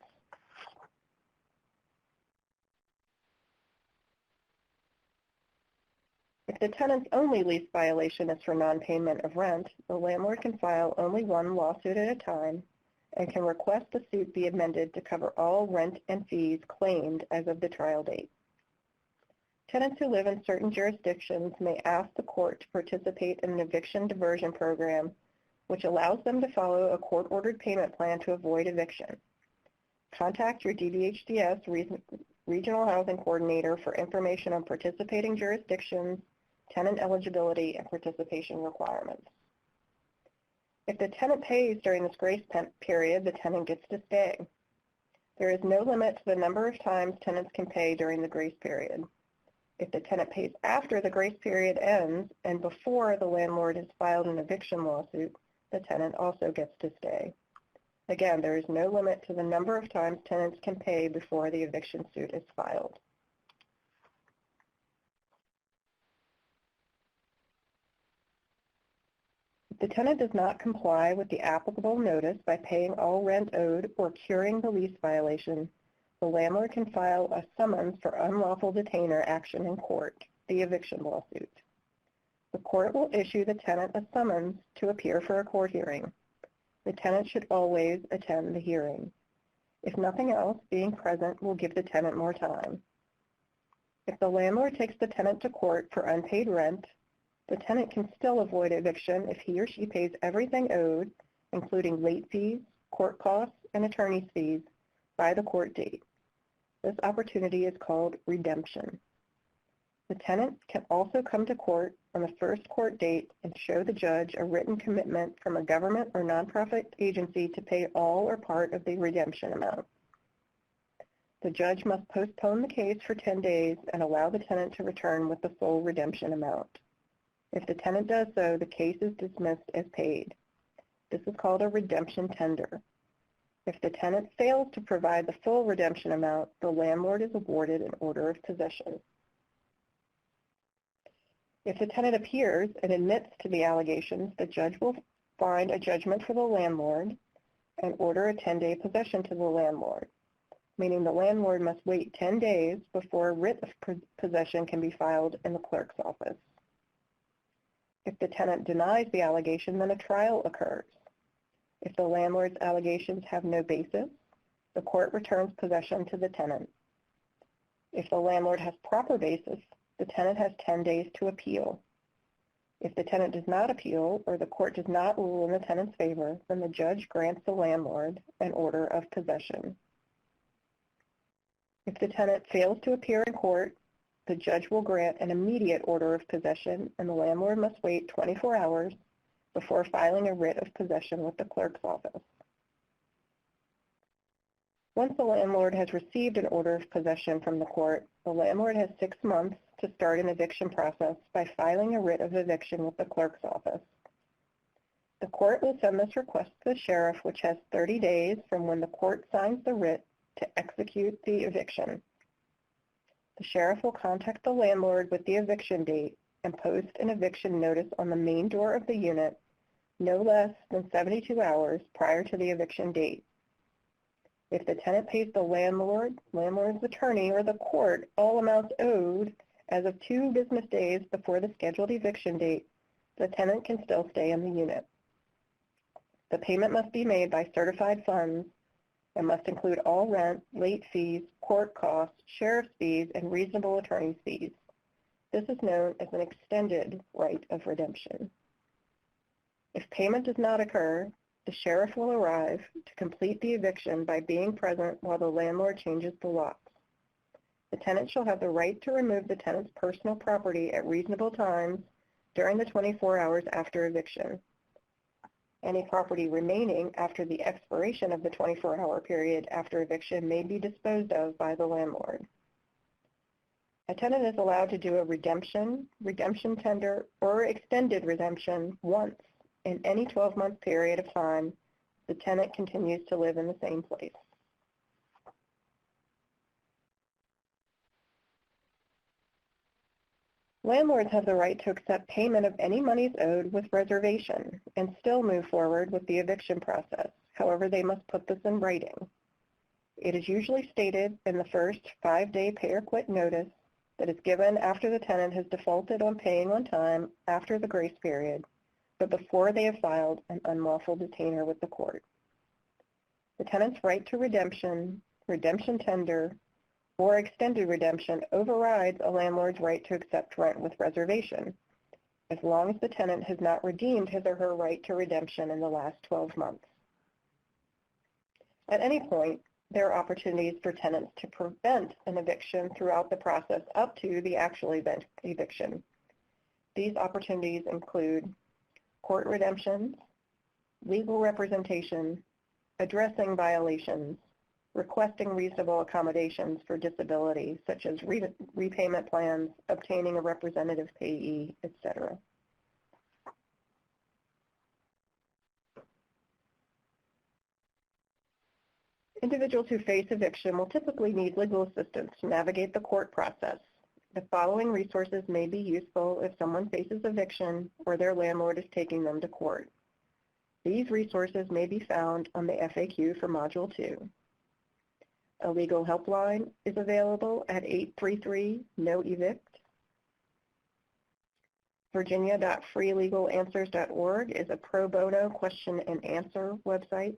If the tenant's only lease violation is for non-payment of rent, the landlord can file only one lawsuit at a time and can request the suit be amended to cover all rent and fees claimed as of the trial date. Tenants who live in certain jurisdictions may ask the court to participate in an eviction diversion program, which allows them to follow a court-ordered payment plan to avoid eviction. Contact your DBHDS Regional Housing Coordinator for information on participating jurisdictions, tenant eligibility, and participation requirements. If the tenant pays during this grace period, the tenant gets to stay. There is no limit to the number of times tenants can pay during the grace period. If the tenant pays after the grace period ends and before the landlord has filed an eviction lawsuit, the tenant also gets to stay. Again, there is no limit to the number of times tenants can pay before the eviction suit is filed. If the tenant does not comply with the applicable notice by paying all rent owed or curing the lease violation, the landlord can file a summons for unlawful detainer action in court, the eviction lawsuit. The court will issue the tenant a summons to appear for a court hearing. The tenant should always attend the hearing. If nothing else, being present will give the tenant more time. If the landlord takes the tenant to court for unpaid rent, the tenant can still avoid eviction if he or she pays everything owed, including late fees, court costs, and attorney's fees, by the court date. This opportunity is called redemption. The tenant can also come to court on the first court date and show the judge a written commitment from a government or nonprofit agency to pay all or part of the redemption amount. The judge must postpone the case for 10 days and allow the tenant to return with the full redemption amount. If the tenant does so, the case is dismissed as paid. This is called a redemption tender. If the tenant fails to provide the full redemption amount, the landlord is awarded an order of possession. If the tenant appears and admits to the allegations, the judge will find a judgment for the landlord and order a 10-day possession to the landlord, meaning the landlord must wait 10 days before a writ of possession can be filed in the clerk's office. If the tenant denies the allegation, then a trial occurs. If the landlord's allegations have no basis, the court returns possession to the tenant. If the landlord has proper basis, the tenant has 10 days to appeal. If the tenant does not appeal or the court does not rule in the tenant's favor, then the judge grants the landlord an order of possession. If the tenant fails to appear in court, the judge will grant an immediate order of possession, and the landlord must wait 24 hours before filing a writ of possession with the clerk's office. Once the landlord has received an order of possession from the court, the landlord has 6 months to start an eviction process by filing a writ of eviction with the clerk's office. The court will send this request to the sheriff, which has 30 days from when the court signs the writ to execute the eviction. The sheriff will contact the landlord with the eviction date and post an eviction notice on the main door of the unit no less than 72 hours prior to the eviction date. If the tenant pays the landlord's attorney, or the court all amounts owed as of 2 business days before the scheduled eviction date, the tenant can still stay in the unit. The payment must be made by certified funds and must include all rent, late fees, court costs, sheriff's fees, and reasonable attorney's fees. This is known as an extended right of redemption. If payment does not occur, the sheriff will arrive to complete the eviction by being present while the landlord changes the locks. The tenant shall have the right to remove the tenant's personal property at reasonable times during the 24 hours after eviction. Any property remaining after the expiration of the 24-hour period after eviction may be disposed of by the landlord. A tenant is allowed to do a redemption tender, or extended redemption once in any 12-month period of time the tenant continues to live in the same place. Landlords have the right to accept payment of any monies owed with reservation and still move forward with the eviction process. However, they must put this in writing. It is usually stated in the first 5-day pay or quit notice that is given after the tenant has defaulted on paying on time after the grace period, but before they have filed an unlawful detainer with the court. The tenant's right to redemption, redemption tender, or extended redemption overrides a landlord's right to accept rent with reservation, as long as the tenant has not redeemed his or her right to redemption in the last 12 months. At any point, there are opportunities for tenants to prevent an eviction throughout the process up to the actual eviction. These opportunities include court redemptions, legal representation, addressing violations, requesting reasonable accommodations for disabilities, such as repayment plans, obtaining a representative payee, etc. Individuals who face eviction will typically need legal assistance to navigate the court process. The following resources may be useful if someone faces eviction or their landlord is taking them to court. These resources may be found on the FAQ for Module 2. A legal helpline is available at 833-NO-EVICT. Virginia.freelegalanswers.org is a pro bono question and answer website.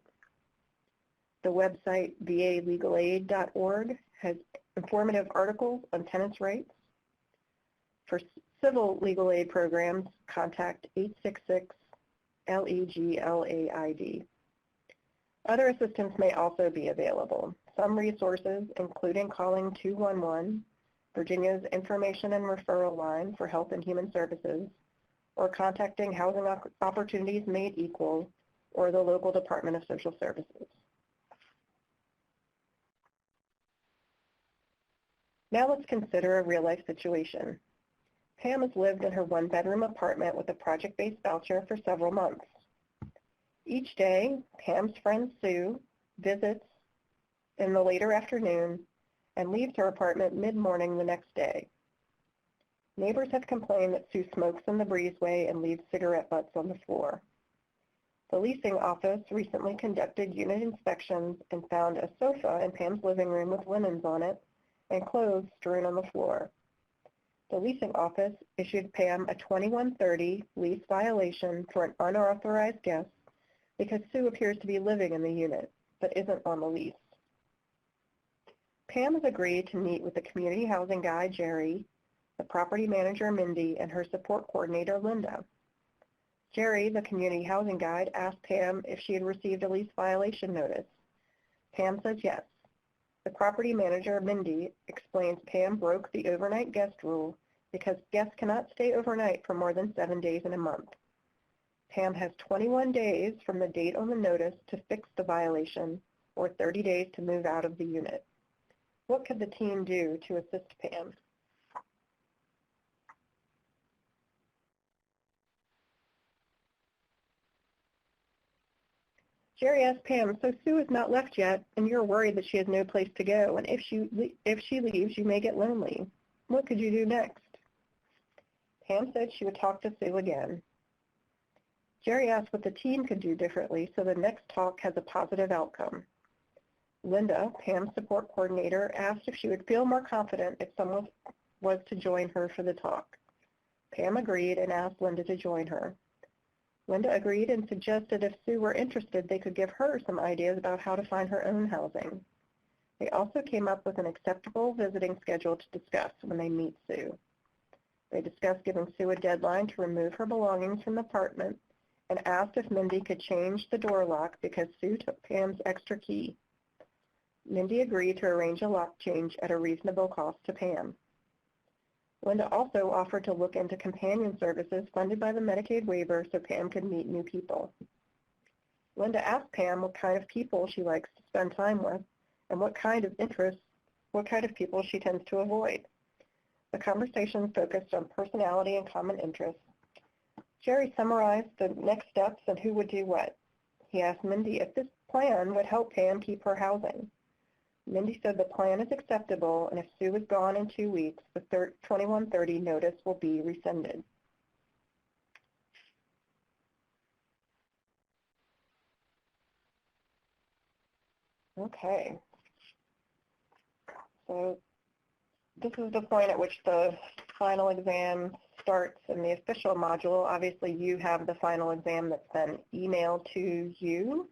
The website valegalaid.org has informative articles on tenants' rights. For civil legal aid programs, contact 866-LEGLAID. Other assistance may also be available. Some resources, including calling 211, Virginia's Information and Referral Line for Health and Human Services, or contacting Housing Opportunities Made Equal or the local Department of Social Services. Now let's consider a real-life situation. Pam has lived in her one-bedroom apartment with a project-based voucher for several months. Each day, Pam's friend Sue visits in the later afternoon and leaves her apartment mid-morning the next day. Neighbors have complained that Sue smokes in the breezeway and leaves cigarette butts on the floor. The leasing office recently conducted unit inspections and found a sofa in Pam's living room with linens on it and clothes strewn on the floor. The leasing office issued Pam a 2130 lease violation for an unauthorized guest because Sue appears to be living in the unit but isn't on the lease. Pam has agreed to meet with the community housing guy, Jerry, the property manager, Mindy, and her support coordinator, Linda. Jerry, the community housing guide, asked Pam if she had received a lease violation notice. Pam says yes. The property manager, Mindy, explains Pam broke the overnight guest rule because guests cannot stay overnight for more than 7 days in a month. Pam has 21 days from the date on the notice to fix the violation or 30 days to move out of the unit. What could the team do to assist Pam? Jerry asked Pam, so Sue has not left yet, and you're worried that she has no place to go, and if she leaves, you may get lonely. What could you do next? Pam said she would talk to Sue again. Jerry asked what the team could do differently so the next talk has a positive outcome. Linda, Pam's support coordinator, asked if she would feel more confident if someone was to join her for the talk. Pam agreed and asked Linda to join her. Linda agreed and suggested if Sue were interested, they could give her some ideas about how to find her own housing. They also came up with an acceptable visiting schedule to discuss when they meet Sue. They discussed giving Sue a deadline to remove her belongings from the apartment and asked if Mindy could change the door lock because Sue took Pam's extra key. Mindy agreed to arrange a lock change at a reasonable cost to Pam. Linda also offered to look into companion services funded by the Medicaid waiver so Pam could meet new people. Linda asked Pam what kind of people she likes to spend time with and what kind of people she tends to avoid. The conversation focused on personality and common interests. Jerry summarized the next steps and who would do what. He asked Mindy if this plan would help Pam keep her housing. Mindy said the plan is acceptable, and if Sue is gone in 2 weeks, the 2130 notice will be rescinded. Okay. So this is the point at which the final exam starts in the official module. Obviously, you have the final exam that's been emailed to you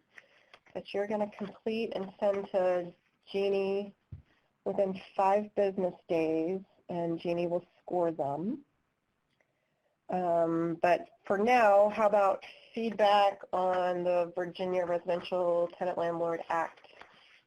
that you're going to complete and send to Jeannie within 5 business days, and Jeannie will score them. But for now, how about feedback on the Virginia Residential Tenant Landlord Act